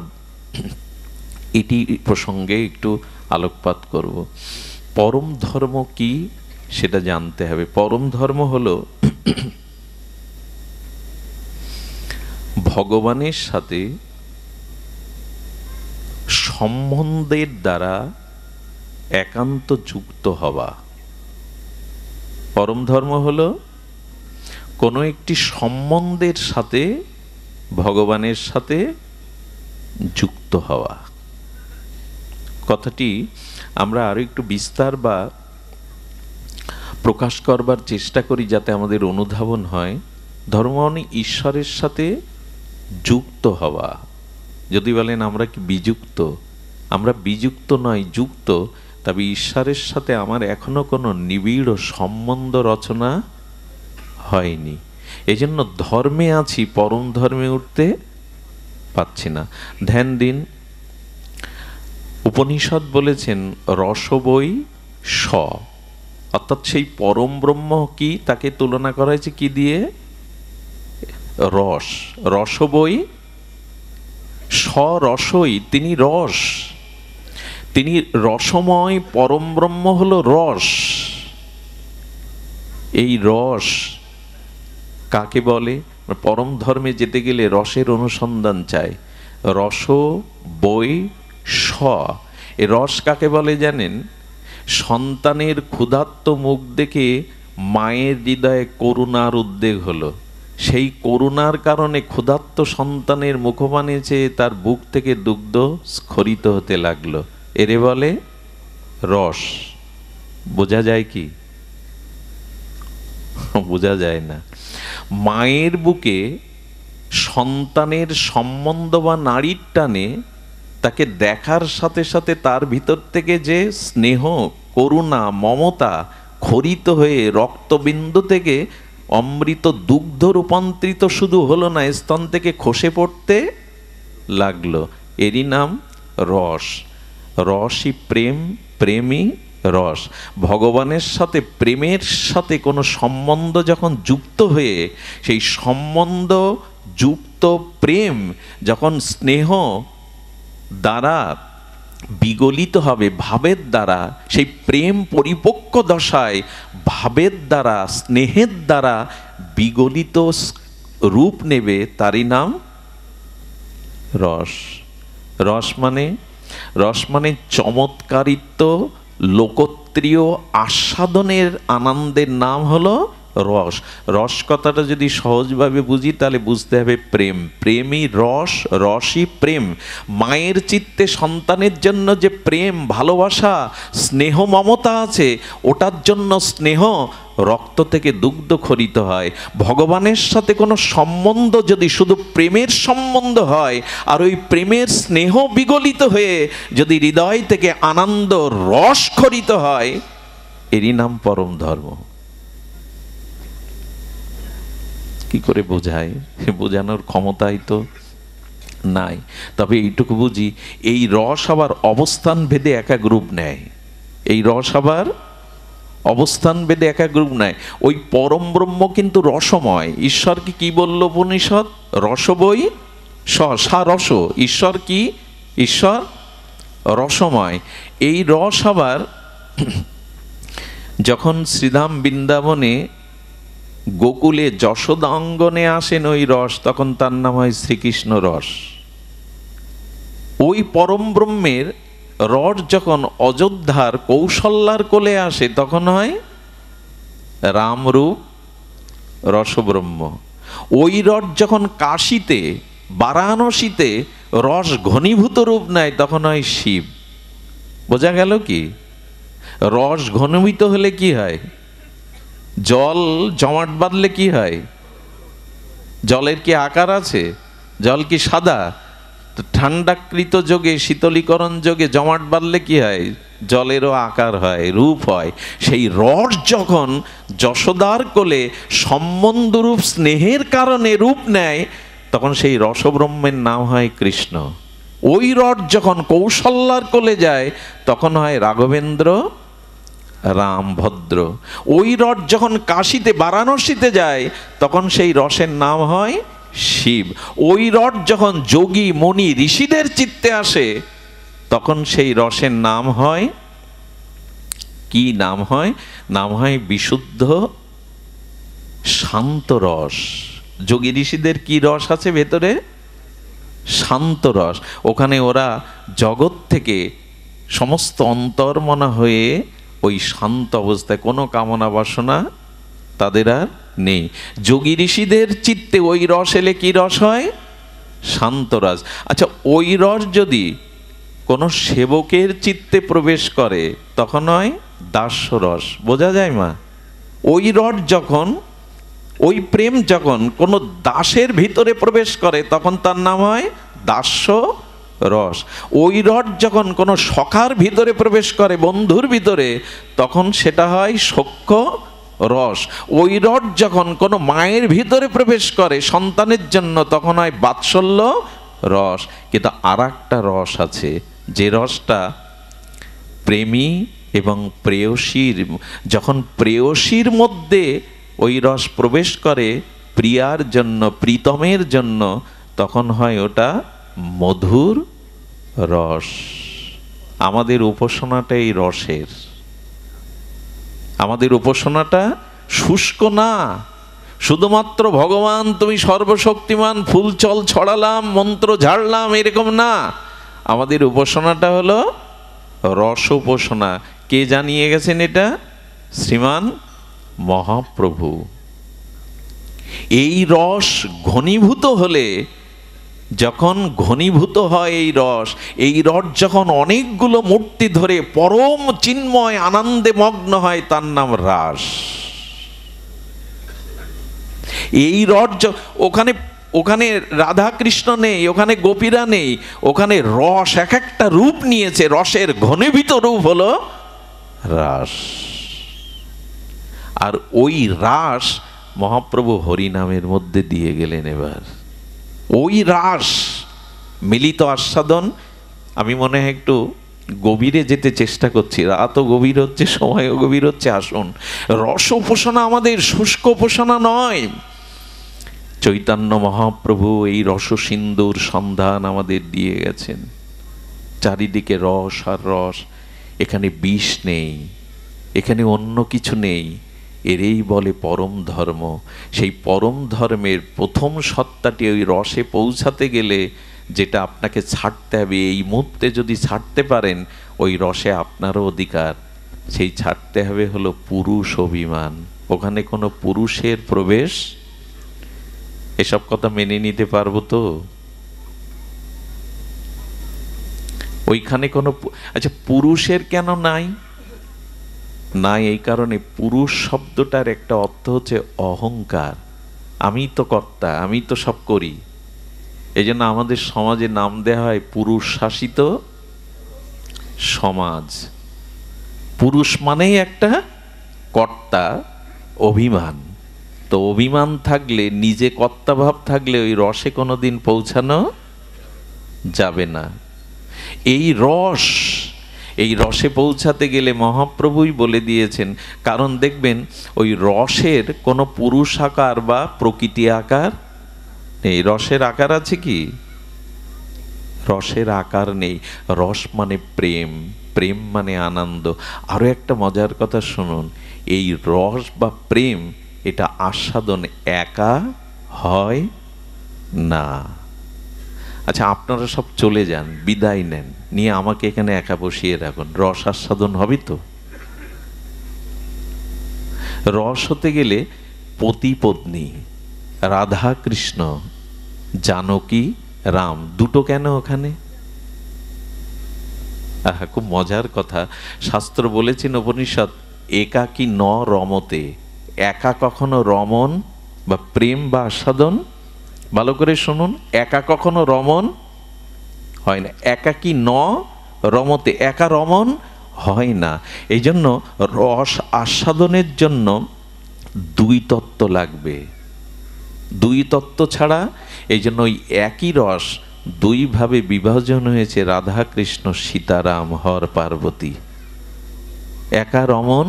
এটি প্রসঙ্গে একটু আলোকপাত করব। পরম ধর্ম কি সেটা জানতে হবে। পরম ধর্ম হলো ভগবানের সাথে সম্বন্ধের দ্বারা একান্ত যুক্ত হওয়া। পরম ধর্ম হলো কোনো একটি সম্বন্ধের সাথে ভগবানের সাথে যুক্ত হওয়া। কথাটি আমরা আরো একটু বিস্তার বা প্রকাশ করবার চেষ্টা করি যাতে আমাদের অনুধাবন হয়। ধর্ম মানে ঈশ্বরের সাথে যুক্ত হওয়া। যদি বলেন আমরা কি বিযুক্ত, আমরা বিযুক্ত নয়, যুক্ত। তবে ঈশ্বরের সাথে আমার এখনো কোনো নিবিড় সম্বন্ধ রচনা হয়নি। এই জন্য ধর্মে আছি, পরম ধর্মে উঠতে পাচ্ছি না। ধ্যান দিন, উপনিষদ বলেছেন রসবই স, অর্থাৎ সেই পরম ব্রহ্ম কি, তাকে তুলনা করা হয়েছে কি দিয়ে? রস। রসবই স, রসই, তিনি রস, তিনি রসময়। পরম ব্রহ্ম হলো রস। এই রস কাকে বলে? পরম ধর্মে যেতে গেলে রসের অনুসন্ধান চাই। রস বই স, এ রস কাকে বলে জানেন? সন্তানের ক্ষুধার্ত মুখ দেখে মায়ের হৃদয়ে করুণার উদ্বেগ হলো। সেই করুণার কারণে ক্ষুধার্ত সন্তানের মুখপানে চেয়ে তার বুক থেকে দুগ্ধ স্খলিত হতে লাগলো। এরে বলে রস। বোঝা যায় কি? বোঝা যায় না। মায়ের বুকে সন্তানের সম্বন্ধ বা নারীর টানে তাকে দেখার সাথে সাথে তার ভিতর থেকে যে স্নেহ, করুণা, মমতা খরিত হয়ে রক্তবিন্দু থেকে অমৃত দুগ্ধ রূপান্তরিত শুধু হলো না, স্তন থেকে খসে পড়তে লাগলো। এরই নাম রস। রসই প্রেম, প্রেমই রস। ভগবানের সাথে প্রেমের সাথে কোনো সম্বন্ধ যখন যুক্ত হয়ে, সেই সম্বন্ধ যুক্ত প্রেম যখন স্নেহ দ্বারা বিগলিত হবে, ভাবের দ্বারা, সেই প্রেম পরিপক্ক দশায় ভাবের দ্বারা, স্নেহের দ্বারা বিগলিত রূপ নেবে, তারই নাম রস। রস মানে চমৎকারিত্ব, লোকত্রিয় আস্বাদনের আনন্দের নাম হলো রস। রস কথাটা যদি সহজভাবে বুঝি তাহলে বুঝতে হবে প্রেম। প্রেমই রস, রসই প্রেম। মায়ের চিত্তে সন্তানের জন্য যে প্রেম, ভালোবাসা, স্নেহ, মমতা আছে, ওটার জন্য স্নেহ রক্ত থেকে দুগ্ধ খরিত হয়। ভগবানের সাথে কোনো সম্বন্ধ যদি শুধু প্রেমের সম্বন্ধ হয়, আর ওই প্রেমের স্নেহ বিগলিত হয়ে যদি হৃদয় থেকে আনন্দ রস খরিত হয়, এরই নাম পরম ধর্ম। কি করে বোঝায়, বোঝানোর ক্ষমতাই তো নাই। তবে এইটুকু বুঝি, এই রস আবার অবস্থান ভেদে এক এক রূপ নেয়। এই রস আবার অবস্থান ভেদে এক এক রূপ নেয়। ওই পরম ব্রহ্ম কিন্তু রসময়। ঈশ্বরকে কি বলল উপনিষদ? রস বই সা রস। ঈশ্বর কি? ঈশ্বর রসময়। এই রস আবার যখন শ্রীধাম বৃন্দাবনে গোকুলে যশোদা অঙ্গনে আসেন ওই রস, তখন তার নাম হয় শ্রীকৃষ্ণ রস। ওই পরম ব্রহ্মের রস যখন অযোধ্যার কৌশল্যার কোলে আসে, তখন হয় রামরূপ রসব্রহ্ম। ওই রস যখন কাশীতে বারাণসীতে রস ঘনীভূত রূপ নেয়, তখন হয় শিব। বোঝা গেল কি? রস ঘনীভূত হলে কি হয়? জল জমাট বাঁধলে কি হয়? জলের কি আকার আছে? জল কি সাদা? ঠান্ডাকৃত যোগে, শীতলীকরণ যোগে জমাট বাঁধলে কি হয়? জলেরও আকার হয়, রূপ হয়। সেই রস যখন যশোদার কোলে সম্বন্ধরূপ স্নেহের কারণে রূপ নেয়, তখন সেই রসব্রহ্মের নাম হয় কৃষ্ণ। ওই রস যখন কৌশল্যার কোলে যায়, তখন হয় রাঘবেন্দ্র রামভদ্র। ওই রস যখন কাশীতে বারাণসীতে যায়, তখন সেই রসের নাম হয় শিব। ওই রস যখন যোগী মণি ঋষিদের চিত্তে আসে, তখন সেই রসের নাম হয় কি? নাম হয়, নাম হয় বিশুদ্ধ শান্ত রস। যোগী ঋষিদের কি রস আছে ভেতরে? শান্ত রস। ওখানে ওরা জগৎ থেকে সমস্ত অন্তর্মনা হয়ে ওই শান্ত অবস্থায়, কোনো কামনা বাসনা তাদের আর নেই। যোগী ঋষিদের চিত্তে ওই রস এলে কি রস হয়? শান্ত রস। আচ্ছা, ওই রস যদি কোনো সেবকের চিত্তে প্রবেশ করে, তখন হয় দাস্য রস। বোঝা যায় মা? ওই রস যখন, ওই প্রেম যখন কোনো দাসের ভিতরে প্রবেশ করে, তখন তার নাম হয় দাস্য রস। ওই রস যখন কোনো সখার ভিতরে প্রবেশ করে, বন্ধুর ভিতরে, তখন সেটা হয় সখ্য রস। ওই রস যখন কোনো মায়ের ভিতরে প্রবেশ করে সন্তানের জন্য, তখন হয় বাৎসল্য রস। কিন্তু আর একটা রস আছে, যে রসটা প্রেমী এবং প্রেয়সীর, যখন প্রেয়সীর মধ্যে ওই রস প্রবেশ করে প্রিয়ার জন্য, প্রীতমের জন্য, তখন হয় ওটা মধুর রস। আমাদের উপাসনাটা এই রসের। আমাদের উপাসনাটা শুষ্ক না, শুধুমাত্র ভগবান তুমি সর্বশক্তিমান, ফুল চল ছড়ালাম, মন্ত্র ঝাড়লাম, এরকম না। আমাদের উপাসনাটা হলো রস উপাসনা। কে জানিয়ে গেছেন এটা? শ্রীমান মহাপ্রভু। এই রস ঘনীভূত হলে, যখন ঘনীভূত হয় এই রস যখন অনেকগুলো মূর্তি ধরে পরম চিন্ময় আনন্দে মগ্ন হয়, তার নাম রাস। এই রস ওখানে, ওখানে রাধা কৃষ্ণ নেই, ওখানে গোপীরা নেই, ওখানে রস এক একটা রূপ নিয়েছে। রসের ঘনীভূত রূপ হলো রাস। আর ওই রাস মহাপ্রভু হরিনামের মধ্যে দিয়ে গেলেন। এবার ওই রাস মিলিত আস্বাদন, আমি মনে হয় একটু গভীরে যেতে চেষ্টা করছি। রাতও গভীর হচ্ছে, সময়ও গভীর হচ্ছে। আসুন, রস উপাসনা আমাদের শুষ্ক উপাসনা নয়। চৈতন্য মহাপ্রভু এই রস সিন্ধুর সন্ধান আমাদের দিয়ে গেছেন। চারিদিকে রস আর রস। এখানে বিষ নেই, এখানে অন্য কিছু নেই। এরই বলে পরম ধর্ম। সেই পরম ধর্মের প্রথম সত্তাটি ওই রসে পৌঁছাতে গেলে যেটা আপনাকে ছাড়তে হবে, এই মুহূর্তে যদি ছাড়তে পারেন, ওই রসে আপনারও অধিকার। সেই ছাড়তে হবে হলো পুরুষ অভিমান। ওখানে কোনো পুরুষের প্রবেশ, এসব কথা মেনে নিতে পারবো তো? ওইখানে কোনো, আচ্ছা পুরুষের কেন নাই? নাই এই কারণে, পুরুষ শব্দটার একটা অর্থ হচ্ছে অহংকার। আমি তো কর্তা, আমি তো সব করি। এই জন্য আমাদের সমাজে নাম দেওয়া হয় পুরুষ শাসিত সমাজ। পুরুষ মানেই একটা কর্তা, অভিমান। তো অভিমান থাকলে, নিজে কর্তাভাব থাকলে ওই রসে কোনোদিন পৌঁছানো যাবে না। এই রসে পৌঁছাতে গেলে মহাপ্রভুই বলে দিয়েছেন। কারণ দেখবেন ওই রসের কোনো পুরুষ আকার বা প্রকৃতি আকার নেই। রসের আকার আছে কি? রসের আকার নেই। রস মানে প্রেম, প্রেম মানে আনন্দ। আরও একটা মজার কথা শুনুন, এই রস বা প্রেম এটা আস্বাদন একা হয় না। আচ্ছা, আপনারা সব চলে যান, বিদায় নেন, নিয়ে আমাকে এখানে একা বসিয়ে রাখুন, রস আস্বাদন হবে তো? রস হতে গেলে পতি পত্নী, রাধা কৃষ্ণ, জানকী রাম, দুটো কেন ওখানে? খুব মজার কথা, শাস্ত্র বলেছেন উপনিষদ, একাকী ন রমতে, একা কখনো রমন বা প্রেম বা আস্বাদন, ভালো করে শুনুন, একা কখনো রমন হয় না। একাকী ন রমতে, একা রমন হয় না। এই জন্য রস আস্বাদনের জন্য দুই তত্ত্ব লাগবে। দুই তত্ত্ব ছাড়া, এই জন্য ওই একই রস দুইভাবে বিভাজন হয়েছে, রাধা কৃষ্ণ, সীতারাম, হর পার্বতী। একা রমন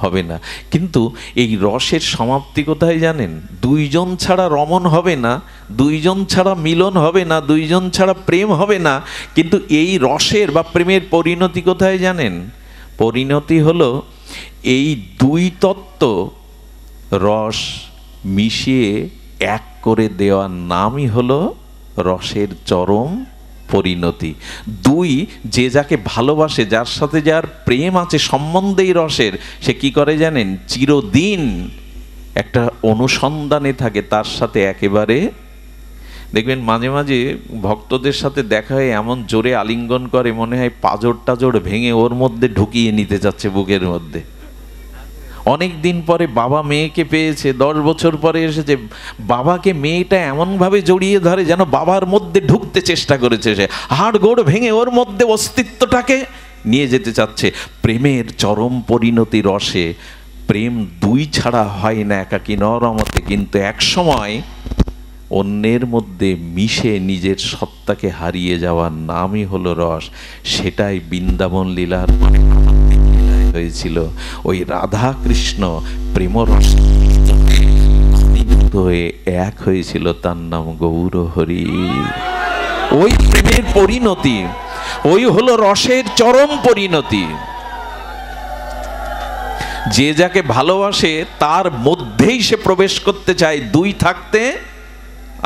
হবে না। কিন্তু এই রসের সমাপ্তি কোথায় জানেন? দুইজন ছাড়া রমন হবে না, দুইজন ছাড়া মিলন হবে না, দুইজন ছাড়া প্রেম হবে না। কিন্তু এই রসের বা প্রেমের পরিণতি কোথায় জানেন? পরিণতি হলো এই দুই তত্ত্ব রস মিশিয়ে এক করে দেওয়ার নামই হলো রসের চরম পরিণতি। দুই, যে যাকে ভালোবাসে, যার সাথে যার প্রেম আছে, সম্বন্ধেই রসের, সে কি করে জানেন? চিরদিন একটা অনুসন্ধানে থাকে তার সাথে একেবারে। দেখবেন মাঝে মাঝে ভক্তদের সাথে দেখা হয়ে এমন জোরে আলিঙ্গন করে, মনে হয় পাঁজর টাজর ভেঙে ওর মধ্যে ঢুকিয়ে নিতে যাচ্ছে বুকের মধ্যে। অনেক দিন পরে বাবা মেয়েকে পেয়েছে, 10 বছর পরে এসেছে, বাবাকে মেয়েটা এমনভাবে জড়িয়ে ধরে যেন বাবার মধ্যে ঢুকতে চেষ্টা করেছে, সে হাড় গোড় ভেঙে ওর মধ্যে অস্তিত্বটাকে নিয়ে যেতে চাচ্ছে। প্রেমের চরম পরিণতি রসে। প্রেম দুই ছাড়া হয় না, একাকী ন রমতে, কিন্তু এক সময় অন্যের মধ্যে মিশে নিজের সত্তাকে হারিয়ে যাওয়ার নামই হলো রস। সেটাই বৃন্দাবন লীলার হয়েছিল। ওই রাধা কৃষ্ণ প্রেমরস হয়ে এক হয়েছিল, তার নাম গৌর হরি। ওই প্রেমের পরিণতি, ওই হলো রসের চরম পরিণতি। যে যাকে ভালোবাসে তার মধ্যেই সে প্রবেশ করতে চায়। দুই থাকতে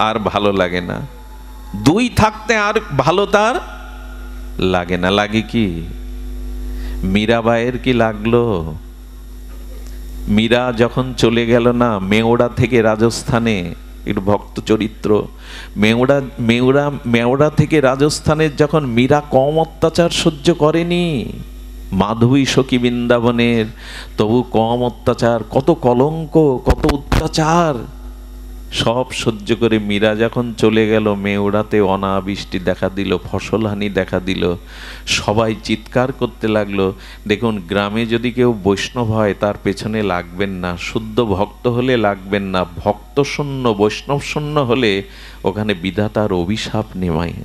আর ভালো লাগে না, দুই থাকতে আর ভালো তার লাগে না। লাগে কি? মীরাবাইয়ের কি লাগলো? মীরা যখন চলে গেল না মেওড়া থেকে রাজস্থানে, একটু ভক্ত চরিত্র, মেওড়া থেকে রাজস্থানের যখন মীরা কম অত্যাচার সহ্য করেনি, মাধবী সখী বৃন্দাবনের, তবু কম অত্যাচার, কত কলঙ্ক, কত অত্যাচার সব সহ্য করে মীরা যখন চলে গেল, মেওড়াতে অনাবৃষ্টি দেখা দিল, ফসলহানি দেখা দিল, সবাই চিৎকার করতে লাগলো। দেখুন, গ্রামে যদি কেউ বৈষ্ণব হয় তার পেছনে লাগবেন না, শুদ্ধ ভক্ত হলে লাগবেন না, ভক্ত শূন্য, বৈষ্ণব শূন্য হলে ওখানে বিধাতার অভিশাপ নেমায়।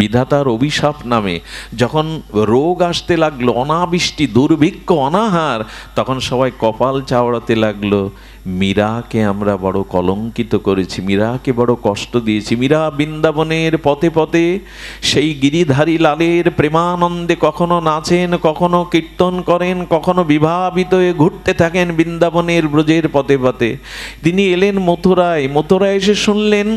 বিধাতার অভিশাপ নামে যখন রোগ আসতে লাগলো, অনাবৃষ্টি, দুর্ভিক্ষ, অনাহার, তখন সবাই কপাল চাওড়াতে লাগলো, মীরাকে আমরা বড় কলঙ্কিত করেছি, মীরাকে বড় কষ্ট দিয়েছি। মীরা বৃন্দাবনের পথে পথে সেই গিরিধারী লালের প্রেমানন্দে কখনো নাচেন, কখনো কীর্তন করেন, কখনো বিভাবিত হয়ে ঘুরতে থাকেন বৃন্দাবনের ব্রজের পথে পথে। তিনি এলেন মথুরায়, মথুরায় এসে শুনলেন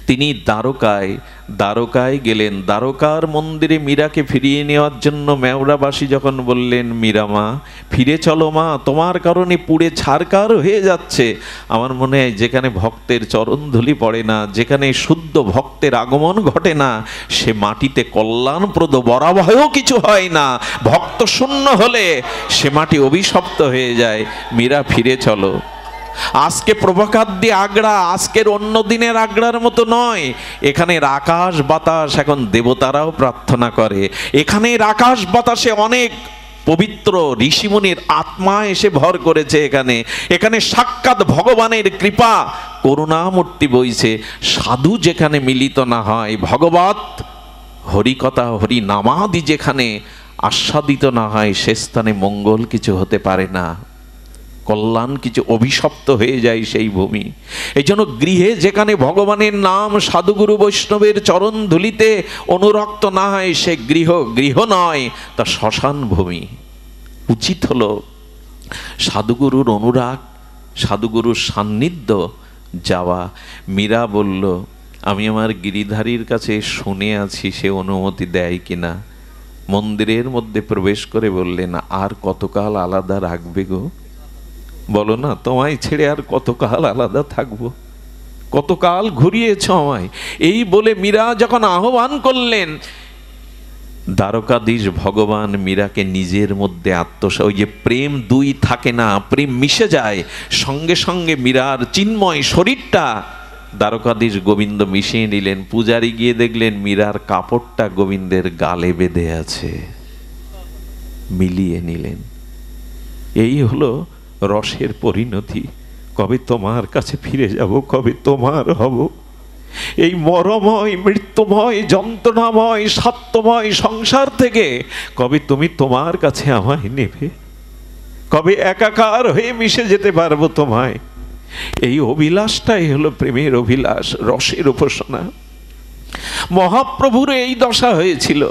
তিনি দ্বারকায় গেলেন। দ্বারকার মন্দিরে মীরাকে ফিরিয়ে নেওয়ার জন্য মেওড়াবাসী যখন বললেন, মীরা মা ফিরে চলো মা, তোমার কারণে পুড়ে ছারকার হয়ে যাচ্ছে। আমার মনে হয় যেখানে ভক্তের চরণধুলি পড়ে না, যেখানে শুদ্ধ ভক্তের আগমন ঘটে না, সে মাটিতে কল্যাণপ্রদ বরাবহেও কিছু হয় না। ভক্ত শূন্য হলে সে মাটি অভিশপ্ত হয়ে যায়। মীরা ফিরে চলো। আজকে প্রভাকাদ্দি আগ্রা আজকের অন্য দিনের আগ্রার মতো নয়। এখানের আকাশ বাতাস এখন দেবতারাও প্রার্থনা করে। এখানের আকাশ বাতাসে অনেক পবিত্র ঋষিমুনির আত্মা এসে ভর করেছে এখানে। এখানে সাক্ষাৎ ভগবানের কৃপা করুণামূর্তি বইছে। সাধু যেখানে মিলিত না হয়, ভগবত হরিকথা হরি নামাদি যেখানে আস্বাদিত না হয়, সে স্থানে মঙ্গল কিছু হতে পারে না, কল্যাণ কিছু অভিশপ্ত হয়ে যায় সেই ভূমি। এই জন্য গৃহে যেখানে ভগবানের নাম সাধুগুরু বৈষ্ণবের চরণ ধুলিতে অনুরক্ত না হয়, সে গৃহ নয়, তা শ্মশান ভূমি। উচিত হলো সাধুগুরুর অনুরাগ, সাধুগুরুর সান্নিধ্য যাওয়া। মীরা বলল, আমি আমার গিরিধারীর কাছে শুনে আছি সে অনুমতি দেয় কিনা। মন্দিরের মধ্যে প্রবেশ করে বললেন, আর কতকাল আলাদা রাখবে গো? বলো না, তোমায় ছেড়ে আর কতকাল আলাদা থাকবো? কতকাল ঘুরিয়েছ আমায়। এই বলে মীরা যখন আহ্বান করলেন, দ্বারকাধীশ ভগবান মীরাকে নিজের মধ্যে ওই যে প্রেম দুই থাকে না, প্রেম মিশে যায়, সঙ্গে সঙ্গে মীরার চিন্ময় শরীরটা দ্বারকাধীশ গোবিন্দ মিশিয়ে নিলেন। পূজারি গিয়ে দেখলেন মীরার কাপড়টা গোবিন্দের গালে বেঁধে আছে, মিলিয়ে নিলেন। এই হলো রসের পরিণতি। কবে তোমার কাছে ফিরে যাব, কবে তোমার হব। এই মরময়, মৃত্যুময়, যন্ত্রণাময়, সত্যময় সংসার থেকে কবে তুমি তোমার কাছে আমায় নেবে, কবে একাকার হয়ে মিশে যেতে পারবো তোমায়। এই অভিলাষটাই হলো প্রেমের অভিলাষ, রসের উপাসনা। মহাপ্রভুর এই দশা হয়েছিল।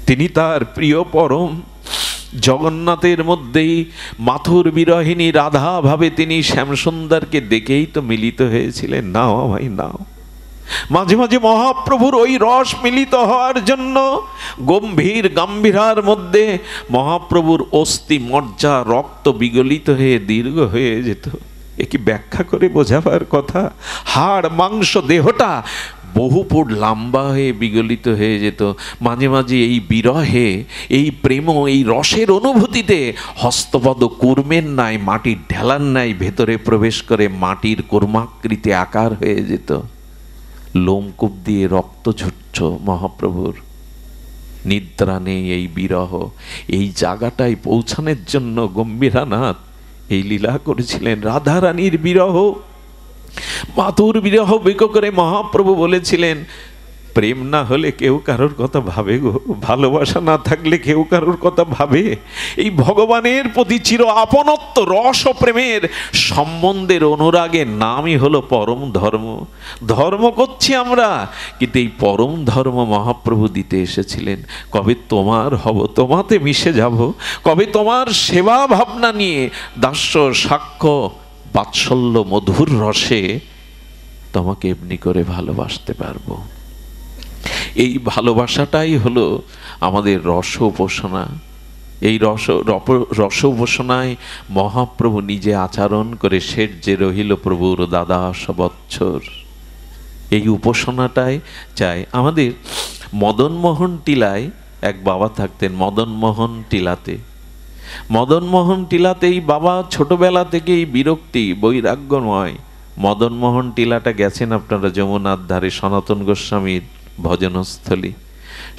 তিনি তার প্রিয় পরম জগন্নাথের মধ্যেই মাথুর বিরহিনী রাধা ভাবে তিনি শ্যামসুন্দরকে দেখেই তো মিলিত হয়েছিলেন। নাও আমায় নাও। মাঝে মাঝে মহাপ্রভুর ওই রস মিলিত হওয়ার জন্য গম্ভীর গাম্ভীরার মধ্যে মহাপ্রভুর অস্থি মজ্জা রক্ত বিগলিত হয়ে দীর্ঘ হয়ে যেত। এ কি ব্যাখ্যা করে বোঝাবার কথা? হাড় মাংস দেহটা বহু ফুট লম্বা হয়ে বিগলিত হয়ে যেত। মাঝে মাঝে এই বিরহে, এই প্রেম, এই রসের অনুভূতিতে হস্তপদ কুর্মের ন্যায়, মাটির ঢেলার ন্যায় ভেতরে প্রবেশ করে মাটির কুর্মাকৃতি আকার হয়ে যেত। লোমকূপ দিয়ে রক্ত ঝরছ মহাপ্রভুর। নিদ্রা নেই এই বিরহ। এই জায়গাটায় পৌঁছানোর জন্য গম্ভীরানাথ এই লীলা করেছিলেন। রাধারানীর বিরহ, মাথুর বিরহ বিক করে মহাপ্রভু বলেছিলেন, প্রেম না হলে কেউ কারোর কথা ভাবে গো, ভালোবাসা না থাকলে কেউ কারোর কথা ভাবে। এই ভগবানের প্রতি চির আপনত্ব রস ও প্রেমের সম্বন্ধের অনুরাগের নামই হলো পরম ধর্ম। ধর্ম করছি আমরা, কিন্তু এই পরম ধর্ম মহাপ্রভু দিতে এসেছিলেন। কবে তোমার হব, তোমাতে মিশে যাব, কবে তোমার সেবা ভাবনা নিয়ে দাস্য সাক্ষ্য বাৎসল্য মধুর রসে তোমাকে এমনি করে ভালোবাসতে পারবো। এই ভালোবাসাটাই হলো আমাদের রস উপাসনা। এই রস উপাসনায় মহাপ্রভু নিজে আচরণ করে শেঠ যে রহিল প্রভুর দ্বাদশ বৎসর। এই উপাসনাটাই চাই আমাদের। মদনমোহন টিলায় এক বাবা থাকতেন, মদনমোহন টিলাতে। মদনমোহন টিলাতেই বাবা ছোটবেলা থেকেই বিরক্তি, বৈরাগ্যময়। মদনমোহন টিলাটা গেছেন আপনারা, যমুনার ধারে সনাতন গোস্বামীর ভজনস্থলী।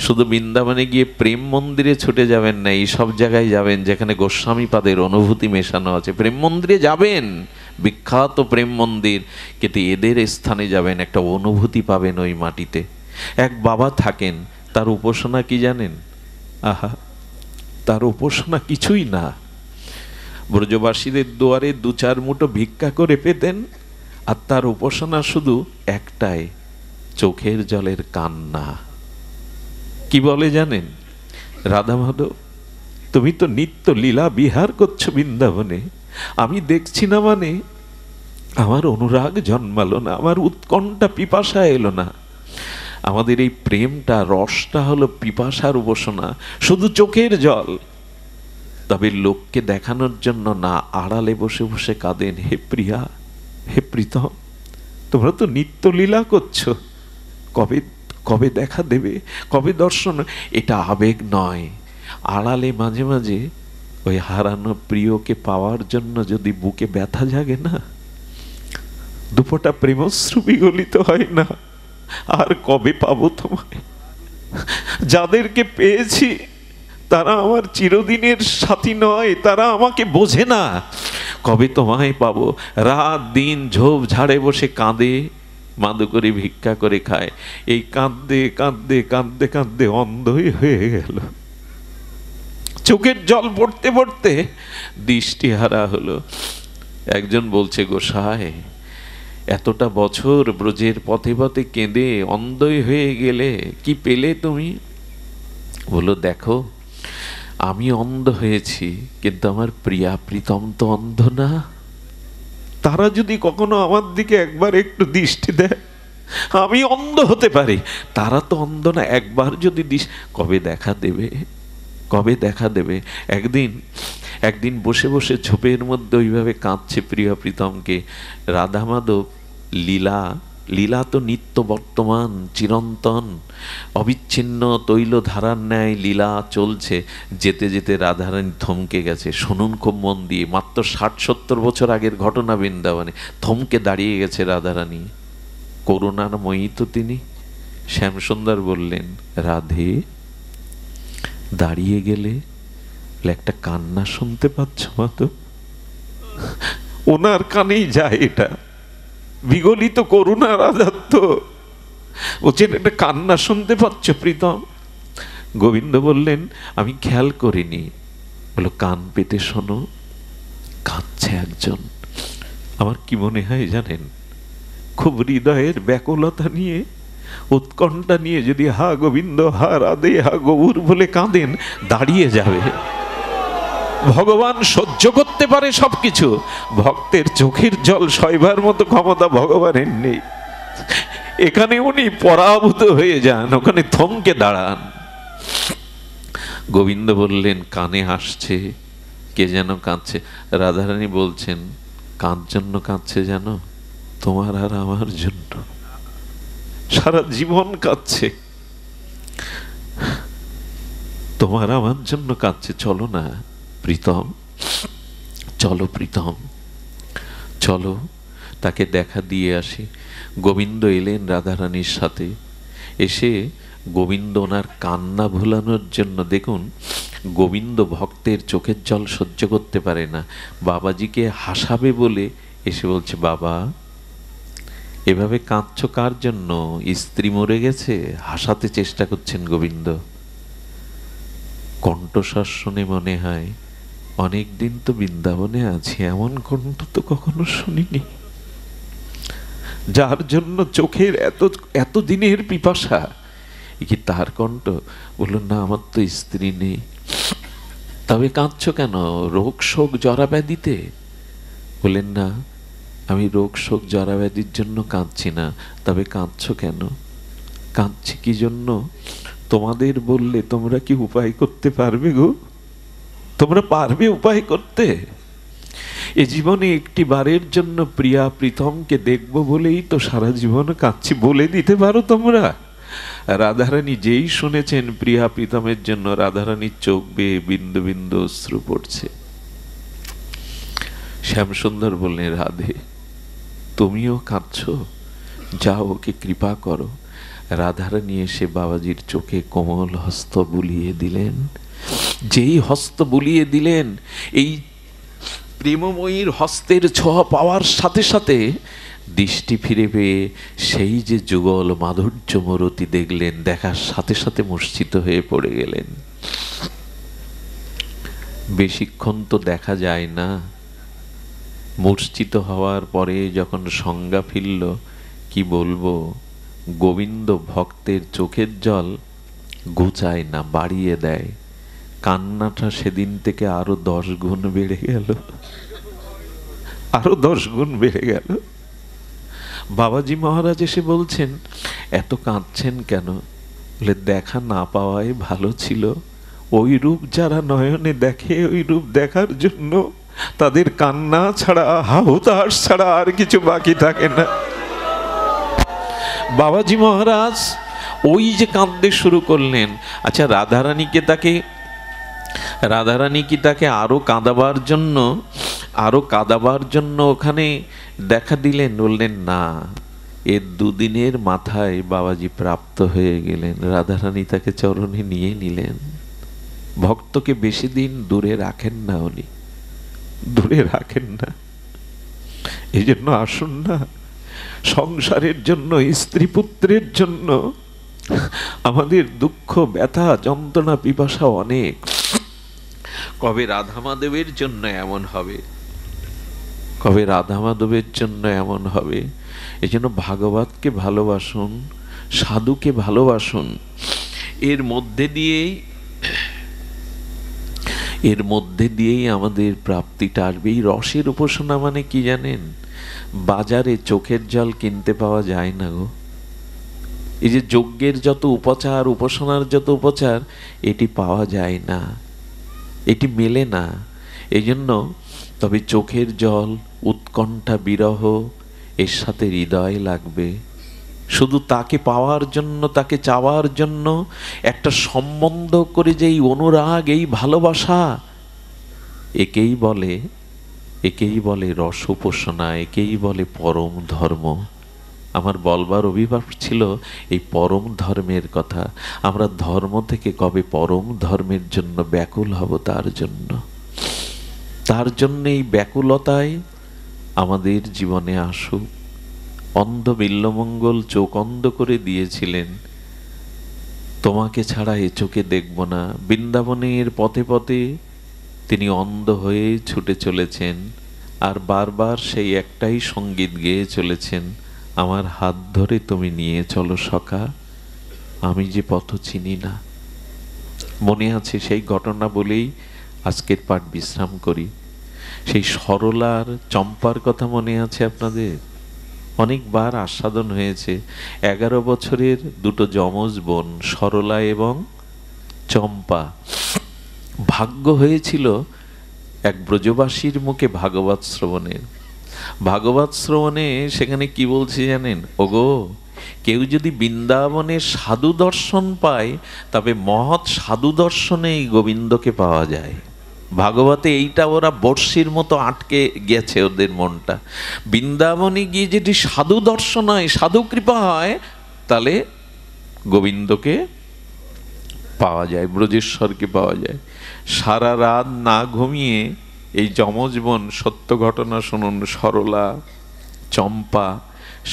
শুধু বৃন্দাবনে গিয়ে প্রেম মন্দিরে ছুটে যাবেন না, এই সব জায়গায় যাবেন যেখানে গোস্বামী পাদের অনুভূতি মেশানো আছে। প্রেম মন্দিরে যাবেন, বিখ্যাত প্রেম মন্দির, কিন্তু এদের স্থানে যাবেন, একটা অনুভূতি পাবেন ওই মাটিতে। এক বাবা থাকেন, তার উপাসনা কি জানেন? আহা, তার উপাসনা কিছুই না। ব্রজবাসীদের দুয়ারে দু চার মুঠো ভিক্ষা করে পেতেন, আর তার উপাসনা শুধু একটাই, চোখের জলের কান্না। কি বলে জানেন? রাধা মাধব, তুমি তো নিত্য লীলা বিহার করছো বৃন্দাবনে, আমি দেখছি না, মানে আমার অনুরাগ জন্মালো না, আমার উৎকণ্ঠা পিপাসা এলো না। আমাদের এই প্রেমটা, রসটা হলো পিপাসার উপাসনা, শুধু চোখের জল। তবে লোককে দেখানোর জন্য না, আড়ালে বসে বসে কাঁদেন, হে প্রিয়া, হে প্রীতম, তোমরা তো নিত্য লীলা করছো, কবে কবে দেখা দেবে, কবে দর্শন? এটা আবেগ নয়। আড়ালে মাঝে মাঝে ওই হারানো প্রিয়কে পাওয়ার জন্য যদি বুকে ব্যথা জাগে না, দুপোটা প্রেমশ্রু বিগলিত হয় না, আর কবে পাবো তোমায়? যাদেরকে পেয়েছি তারা আমার চিরদিনের সাথী নয়, তারা আমাকে বোঝে না। কবে তোমায় পাবো? রাত দিন ঝোপ ঝাড়ে বসে কাঁদে, মাদু করে ভিক্ষা করে খায়। এই কাঁদতে কাঁদতে কাঁদতে কাঁদতে অন্ধই হয়ে গেল। চোখের জল পড়তে পড়তে দৃষ্টিহারা হলো। একজন বলছে, গোসাই, এতটা বছর ব্রজের পথে পথে কেঁদে অন্ধই হয়ে গেলে, কি পেলে তুমি? বললো, দেখো, আমি অন্ধ হয়েছি, কিন্তু আমার প্রিয়া প্রীতম তো অন্ধ না। তারা যদি কখনো আমার দিকে একবার একটু দৃষ্টি দেয়, আমি অন্ধ হতে পারি, তারা তো অন্ধ না। একবার যদি কবে দেখা দেবে, কবে দেখা দেবে? একদিন বসে বসে ঝোপের মধ্যে ওইভাবে কাঁদছে প্রিয়া প্রীতমকে রাধা মাধব। লীলা তো নিত্য বর্তমান, চিরন্তন, অবিচ্ছিন্ন তৈল ধারার ন্যায় লীলা চলছে। যেতে যেতে রাধারানী থমকে গেছে। শুনুন খুব মন দিয়ে, মাত্র 60-70 বছর আগের ঘটনা বৃন্দাবনে। থমকে দাঁড়িয়ে গেছে রাধারানী। করুণার ময়ী তো তিনি। শ্যামসুন্দর বললেন, রাধে, দাঁড়িয়ে গেলে একটা কান্না শুনতে পাচ্ছ মাধব? ওনার কানেই যায় এটা, বিগলিত করুণা রাধাত্ম। বলছেন, একটা কান্না শুনতে পাচ্ছ প্রীতম? গোবিন্দ বললেন, আমি খেয়াল করিনি। বলো, কান পেতে শোনো, কাঁদছে একজন। আমার কি মনে হয় জানেন, খুব হৃদয়ের ব্যাকুলতা নিয়ে, উৎকণ্ঠা নিয়ে যদি হা গোবিন্দ, হা রাধে, হা গৌর বলে কাঁদেন, দাঁড়িয়ে যাবে। ভগবান সহ্য করতে পারে সবকিছু, ভক্তের চোখের জল সইবার মতো ক্ষমতা ভগবানের নেই। এখানে উনি পরাভূত হয়ে যান, ওখানে থমকে দাঁড়ান। গোবিন্দ বললেন, কানে আসছে, কে যেন কাঁদছে। রাধারানী বলছেন, কার জন্য কাঁদছে জানো? তোমার আর আমার জন্য। সারা জীবন কাঁদছে, তোমার আমার জন্য কাঁদছে। চলো না প্রীতম, চলো প্রীতম, চলো তাকে দেখা দিয়ে আসি। গোবিন্দ এলেন রাধারানীর সাথে। এসে গোবিন্দ ওনার কান্না ভুলানোর জন্য, দেখুন, গোবিন্দ ভক্তের চোখের জল সহ্য করতে পারে না। বাবাজিকে হাসাবে বলে এসে বলছে, বাবা, এভাবে কাঁদছো কার জন্য? স্ত্রী মরে গেছে? হাসাতে চেষ্টা করছেন গোবিন্দ। কণ্ঠস্বর শুনে মনে হয়, অনেক দিন তো বৃন্দাবনে আছি, এমন কণ্ঠ তো কখনো শুনিনি। যার জন্য চোখের এত দিনের পিপাসা, কি তার কণ্ঠ? বলল, না, আমার তো স্ত্রী নেই। তবে কাঁদছো কেন? রোগ শোক জরা ব্যাধিতে? বললেন, না, আমি রোগ শোক জরা ব্যাধির জন্য কাঁদছি না। তবে কাঁদছো কেন? কাঁদছি কি জন্য? তোমাদের বললে তোমরা কি উপায় করতে পারবে গো? তোমরা পারবে উপায় করতে? এ জীবনে একটি বারের জন্য প্রিয়া প্রীতমকে দেখবো বলেই তো সারা জীবন কাঁদছি, বলে দিতে পারো তোমরা? রাধারানী যেই শুনেছেন প্রিয়া প্রীতমের জন্য, রাধারানীর চোখ বেয়ে বিন্দু বিন্দু অশ্রু পড়ছে। শ্যামসুন্দর বললেন, রাধে, তুমিও কাঁদছো? যাও, ওকে কৃপা করো। রাধারানী এসে বাবাজির চোখে কোমল হস্ত বুলিয়ে দিলেন। যেই হস্ত বুলিয়ে দিলেন, এই প্রেমময়ীর হস্তের ছোঁয়া পাওয়ার সাথে সাথে দৃষ্টি ফিরে পেয়ে সেই যে যুগল মাধুর্য মূরতি দেখলেন, দেখার সাথে সাথে মূর্ছিত হয়ে পড়ে গেলেন। বেশিক্ষণ তো দেখা যায় না। মূর্ছিত হওয়ার পরে যখন সংজ্ঞা ফিরল, কি বলবো, গোবিন্দ ভক্তের চোখের জল ঘুচায় না, বাড়িয়ে দেয়। কান্নাটা সেদিন থেকে আরো 10 গুণ বেড়ে গেল, আরো 10 গুণ বেড়ে গেল। বাবাজি মহারাজ এসে বলছেন, এত কাঁদছেন কেন? বলে, দেখা না পাওয়াই ভালো ছিল। ওই রূপ যারা নয়নে দেখে, ওই রূপ দেখার জন্য তাদের কান্না ছাড়া, হাহুতাশ ছাড়া আর কিছু বাকি থাকে না। বাবাজি মহারাজ ওই যে কাঁদতে শুরু করলেন। আচ্ছা, রাধারানী কি তাকে আরো কাঁদাবার জন্য ওখানে দেখা দিলেন? বললেন, না, এর 2 দিনের মাথায় বাবাজি প্রাপ্ত হয়ে গেলেন। রাধারানী তাকে চরণে নিয়ে নিলেন। ভক্তকে বেশি দিন দূরে রাখেন না, উনি দূরে রাখেন না। এই জন্য আসুন না, সংসারের জন্য, স্ত্রী পুত্রের জন্য আমাদের দুঃখ, ব্যথা, যন্ত্রণা, পিপাসা অনেক। কবে রাধা মাধবের জন্য এমন হবে, কবে রাধা মাধবের জন্য এমন হবে। এই জন্য ভাগবতকে ভালোবাসুন, সাধুকে ভালোবাসুন। এর মধ্যে দিয়েই আমাদের প্রাপ্তিটা আসবে। এই রসের উপাসনা মানে কি জানেন? বাজারে চোখের জল কিনতে পাওয়া যায় না গো। এই যে যজ্ঞের যত উপচার, উপাসনার যত উপচার, এটি পাওয়া যায় না, এটি মেলে না। এই জন্য তবে চোখের জল, উৎকণ্ঠা, বিরহ এর সাথে হৃদয় লাগবে। শুধু তাকে পাওয়ার জন্য, তাকে চাওয়ার জন্য একটা সম্বন্ধ করে যে এই অনুরাগ, এই ভালোবাসা, একেই বলে রস উপাসনা, একেই বলে পরম ধর্ম। আমার বলবার অভিভাব ছিল এই পরম ধর্মের কথা। আমরা ধর্ম থেকে কবে পরম ধর্মের জন্য ব্যাকুল হব? তার জন্য এই ব্যাকুলতায় আমাদের জীবনে আসুক। অন্ধ বিল্বমঙ্গল চোখ অন্ধ করে দিয়েছিলেন, তোমাকে ছাড়া এ চোখে দেখব না। বৃন্দাবনের পথে পথে তিনি অন্ধ হয়ে ছুটে চলেছেন, আর বারবার সেই একটাই সঙ্গীত গেয়ে চলেছেন, আমার হাত ধরে তুমি নিয়ে চলো সখা, আমি যে পথ চিনি না। মনে আছে সেই ঘটনা বলেই আজকের পাঠ বিশ্রাম করি। সেই সরলার চম্পার কথা মনে আছে আপনাদের? অনেকবার আস্বাদন হয়েছে। 11 বছরের দুটো যমজ বোন, সরলা এবং চম্পা। ভাগ্য হয়েছিল এক ব্রজবাসীর মুখে ভাগবত শ্রবণের। ভাগবত শ্রবণে সেখানে কি বলছে জানেন? ওগো, কেউ যদি বৃন্দাবনের সাধু দর্শন পায়, তবে মহৎ সাধু দর্শনে এই গোবিন্দকে পাওয়া যায়। ভাগবতে এইটা ওরা বর্ষির মতো আটকে গেছে ওদের মনটা। বৃন্দাবনে গিয়ে যদি সাধু দর্শন হয়, সাধু কৃপা হয়, তাহলে গোবিন্দকে পাওয়া যায়, ব্রজেশ্বরকে পাওয়া যায়। সারা রাত না ঘুমিয়ে এই যমজ বোন, সত্য ঘটনা শুনুন, সরলা, চম্পা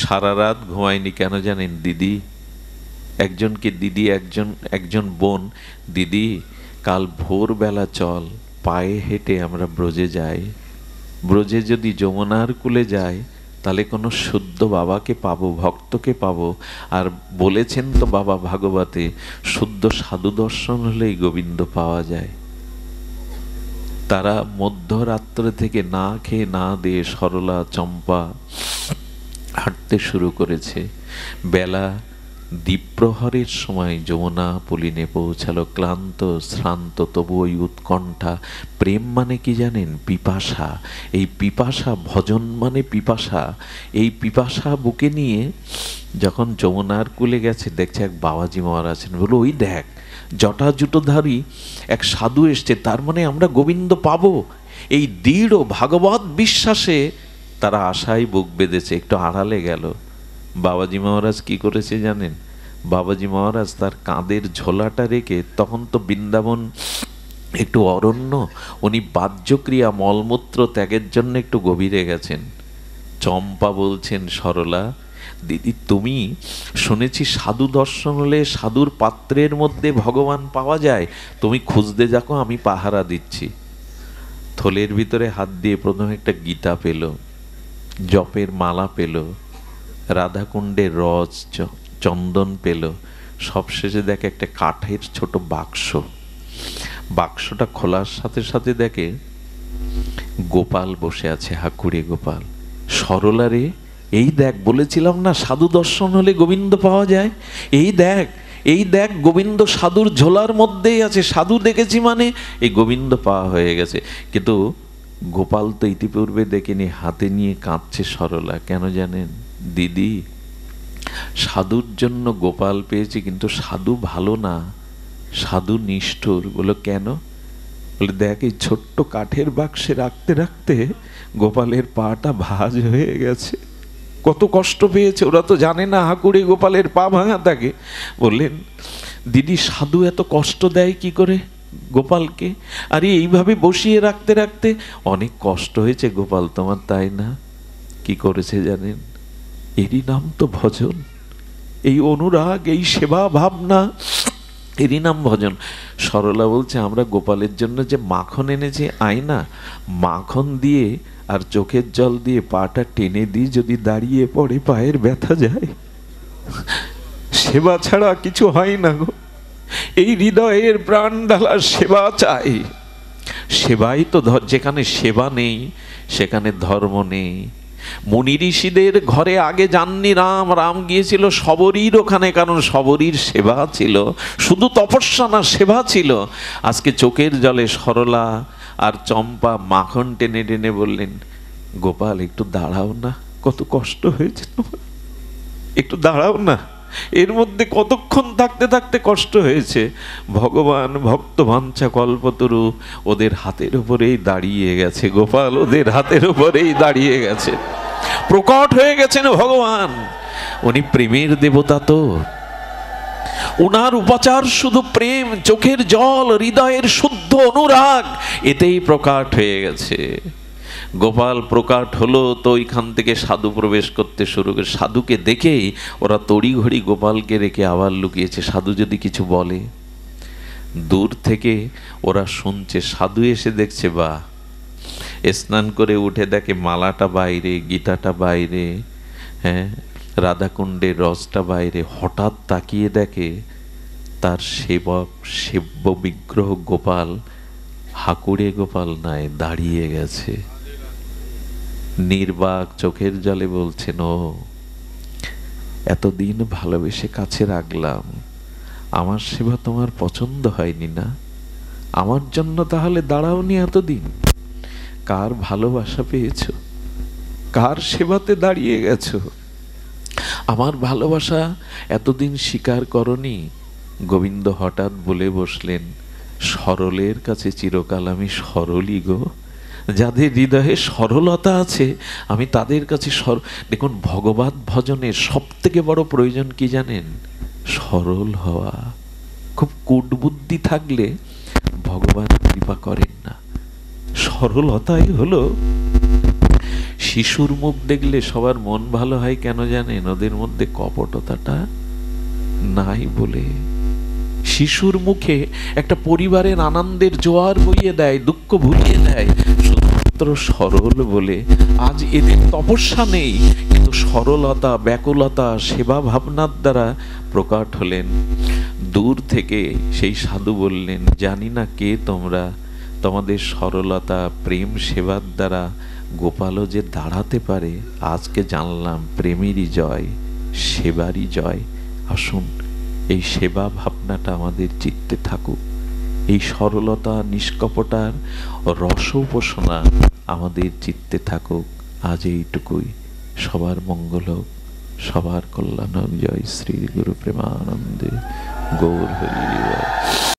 সারা রাত ঘুমায়নি। কেন জানেন? দিদি একজনকে, দিদি একজন বোন, দিদি কাল ভোরবেলা চল, পায়ে হেঁটে আমরা ব্রজে যাই। ব্রজে যদি যমুনার কূলে যাই, তাহলে কোনো শুদ্ধ বাবাকে পাবো, ভক্তকে পাবো। আর বলেছেন তো বাবা ভাগবতে, শুদ্ধ সাধু দর্শন হলেই গোবিন্দ পাওয়া যায়। তারা মধ্যরাত্র থেকে না খেয়ে না দিয়ে সরলা, চম্পা হাঁটতে শুরু করেছে। বেলা দ্বীপ্রহরের সময় যমুনা পুলিনে পৌঁছালো, ক্লান্ত শ্রান্ত, তবু ওই উৎকণ্ঠা। প্রেম মানে কি জানেন? পিপাসা। এই পিপাসা, ভজন মানে পিপাসা। এই পিপাসা বুকে নিয়ে যখন যমুনার কূলে গেছে, দেখছে এক বাবাজি মহারাজ আছেন। বলো, ওই দেখ, জটা জুটোধারী এক সাধু এসছে, তার মানে আমরা গোবিন্দ পাবো। এই দৃঢ় ভাগবত বিশ্বাসে তারা আশায় বুক বেঁধেছে। একটু আড়ালে গেল। বাবাজি মহারাজ কি করেছে জানেন? বাবাজি মহারাজ তার কাঁধের ঝোলাটা রেখে, তখন তো বৃন্দাবন একটু অরণ্য, উনি বাহ্যক্রিয়া, মলমূত্র ত্যাগের জন্য একটু গভীরে গেছেন। চম্পা বলছেন, সরলা দিদি, তুমি শুনেছি সাধু দর্শন হলে সাধুর পাত্রের মধ্যে ভগবান পাওয়া যায়, তুমি খুঁজতে যাকো, আমি পাহারা দিচ্ছি। থলের ভিতরে হাত দিয়ে প্রথমে একটা গীতা পেল, জপের মালা পেল, রাধাকুণ্ডের রস, চন্দন পেল। সবশেষে দেখে একটা কাঠের ছোট বাক্স। বাক্সটা খোলার সাথে সাথে দেখে গোপাল বসে আছে, হাকুড়ে গোপাল। সরলা রে, এই দেখ, বলেছিলাম না সাধু দর্শন হলে গোবিন্দ পাওয়া যায়। এই দেখ গোবিন্দ সাধুর ঝোলার মধ্যেই আছে। সাধু দেখেছি মানে এই গোবিন্দ পাওয়া হয়ে গেছে। কিন্তু গোপাল তো ইতিপূর্বে দেখেনি। হাতে নিয়ে কাঁদছে সরলা। কেন জানেন? দিদি, সাধুর জন্য গোপাল পেয়েছি, কিন্তু সাধু ভালো না, সাধু নিষ্ঠুর। বলো কেন? বলে দেখ, এই ছোট্ট কাঠের বাক্সে রাখতে রাখতে গোপালের পাটা ভাঁজ হয়ে গেছে। কত কষ্ট পেয়েছে, ওরা তো জানে না হাকুড়ে গোপালের পা ভাঙা থাকে। বললেন, দিদি সাধু এত কষ্ট দেয় কি করে? গোপালকে। আরে এইভাবে বসিয়ে রাখতে রাখতে অনেক কষ্ট হয়েছে গোপাল তোমার, তাই না? কি করেছে জানেন? এরই নাম তো ভজন, এই অনুরাগ, এই সেবা ভাবনা, এরই নাম ভজন। সরলা বলছে আমরা গোপালের জন্য যে মাখন এনেছি, আয়না মাখন দিয়ে আর চোখের জল দিয়ে পাটা টেনে দিই, যদি দাঁড়িয়ে পড়ে পায়ের ব্যথা যায়। সেবা ছাড়া কিছু হয় না গো, এই হৃদয়ের প্রাণ ঢালা সেবা চাই। সেবাই তো যেখানে সেবা নেই সেখানে ধর্ম নেই। মুনি ঋষিদের ঘরে আগে যাননি রাম, রাম গিয়েছিল শবরীর ওখানে, কারণ শবরীর সেবা ছিল, শুধু তপস্যা না, সেবা ছিল। আজকে চোখের জলে সরলা আর চম্পা মাখন টেনে টেনে বললেন, গোপাল একটু দাঁড়াও না, কত কষ্ট হয়েছে তোমার, একটু দাঁড়াও না। এর মধ্যে কতক্ষণ থাকতে থাকতে কষ্ট হয়েছে। ভগবান ভক্তবাঞ্ছা কল্পতরু ওদের হাতের উপরেই দাঁড়িয়ে গেছে, গোপাল ওদের হাতের উপরেই দাঁড়িয়ে গেছে, প্রকট হয়ে গেছেন ভগবান। উনি প্রেমের দেবতা, তো উনার উপাচার শুধু প্রেম, চোখের জল, হৃদয়ের শুদ্ধ অনুরাগ, এতেই প্রকট হয়ে গেছে। গোপাল প্রকট হলো তো ওইখান থেকে সাধু প্রবেশ করতে শুরু করে। সাধুকে দেখেই ওরা তড়িঘড়ি গোপালকে রেখে আবার লুকিয়েছে, সাধু যদি কিছু বলে। দূর থেকে ওরা শুনছে, সাধু এসে দেখছে, বা স্নান করে উঠে দেখে মালাটা বাইরে, গীতাটা বাইরে, হ্যাঁ রাধাকুণ্ডের রসটা বাইরে। হঠাৎ তাকিয়ে দেখে তার সেব্য বিগ্রহ গোপাল, হাকুড়ে গোপাল নয়, দাঁড়িয়ে গেছে নির্বাক, চোখের জলে বলছেন, ও এতদিন ভালোবেসে কাছে রাখলাম, আমার সেবা তোমার পছন্দ হয়নি না? আমার জন্য তাহলে দাঁড়াওনি এতদিন? কার ভালোবাসা পেয়েছ, কার সেবাতে দাঁড়িয়ে গেছো? আমার ভালোবাসা এতদিন স্বীকার করনি? গোবিন্দ হঠাৎ বলে বসলেন, সরলের কাছে চিরকাল আমি সরলই গো। যাদের হৃদয়ে সরলতা আছে আমি তাদের কাছে দেখুন, ভগবত ভজনের সব থেকে বড় প্রয়োজন কি জানেন? সরল হওয়া। খুব কূটবুদ্ধি থাকলে ভগবান কৃপা করেন না। সরলতাই হলো, শিশুর মুখ দেখলে সবার মন ভালো হয় কেন জানেন? ওদের মধ্যে কপটতাটা নাই বলে। শিশুর মুখে একটা পরিবারের আনন্দের জোয়ার বইয়ে দেয়, দুঃখ ভুলিয়ে দেয়, শুধুমাত্র সরল বলে। আজ এদের তপস্যা নেই, কিন্তু সরলতা, ব্যাকুলতা, সেবা ভাবনার দ্বারা প্রকট হলেন। দূর থেকে সেই সাধু বললেন, জানি না কে তোমরা, তোমাদের সরলতা, প্রেম, সেবার দ্বারা গোপালও যে দাঁড়াতে পারে আজকে জানলাম। প্রেমেরই জয়, সেবারই জয়। আসুন এই সেবা ভাবনাটা আমাদের চিত্তে থাকুক, এই সরলতা, নিষ্কপটার রস উপাসনা আমাদের চিত্তে থাকুক। আজ এইটুকুই। সবার মঙ্গল হোক, সবার কল্যাণ হোক। জয় শ্রী গুরু প্রেমানন্দে গৌর হরি।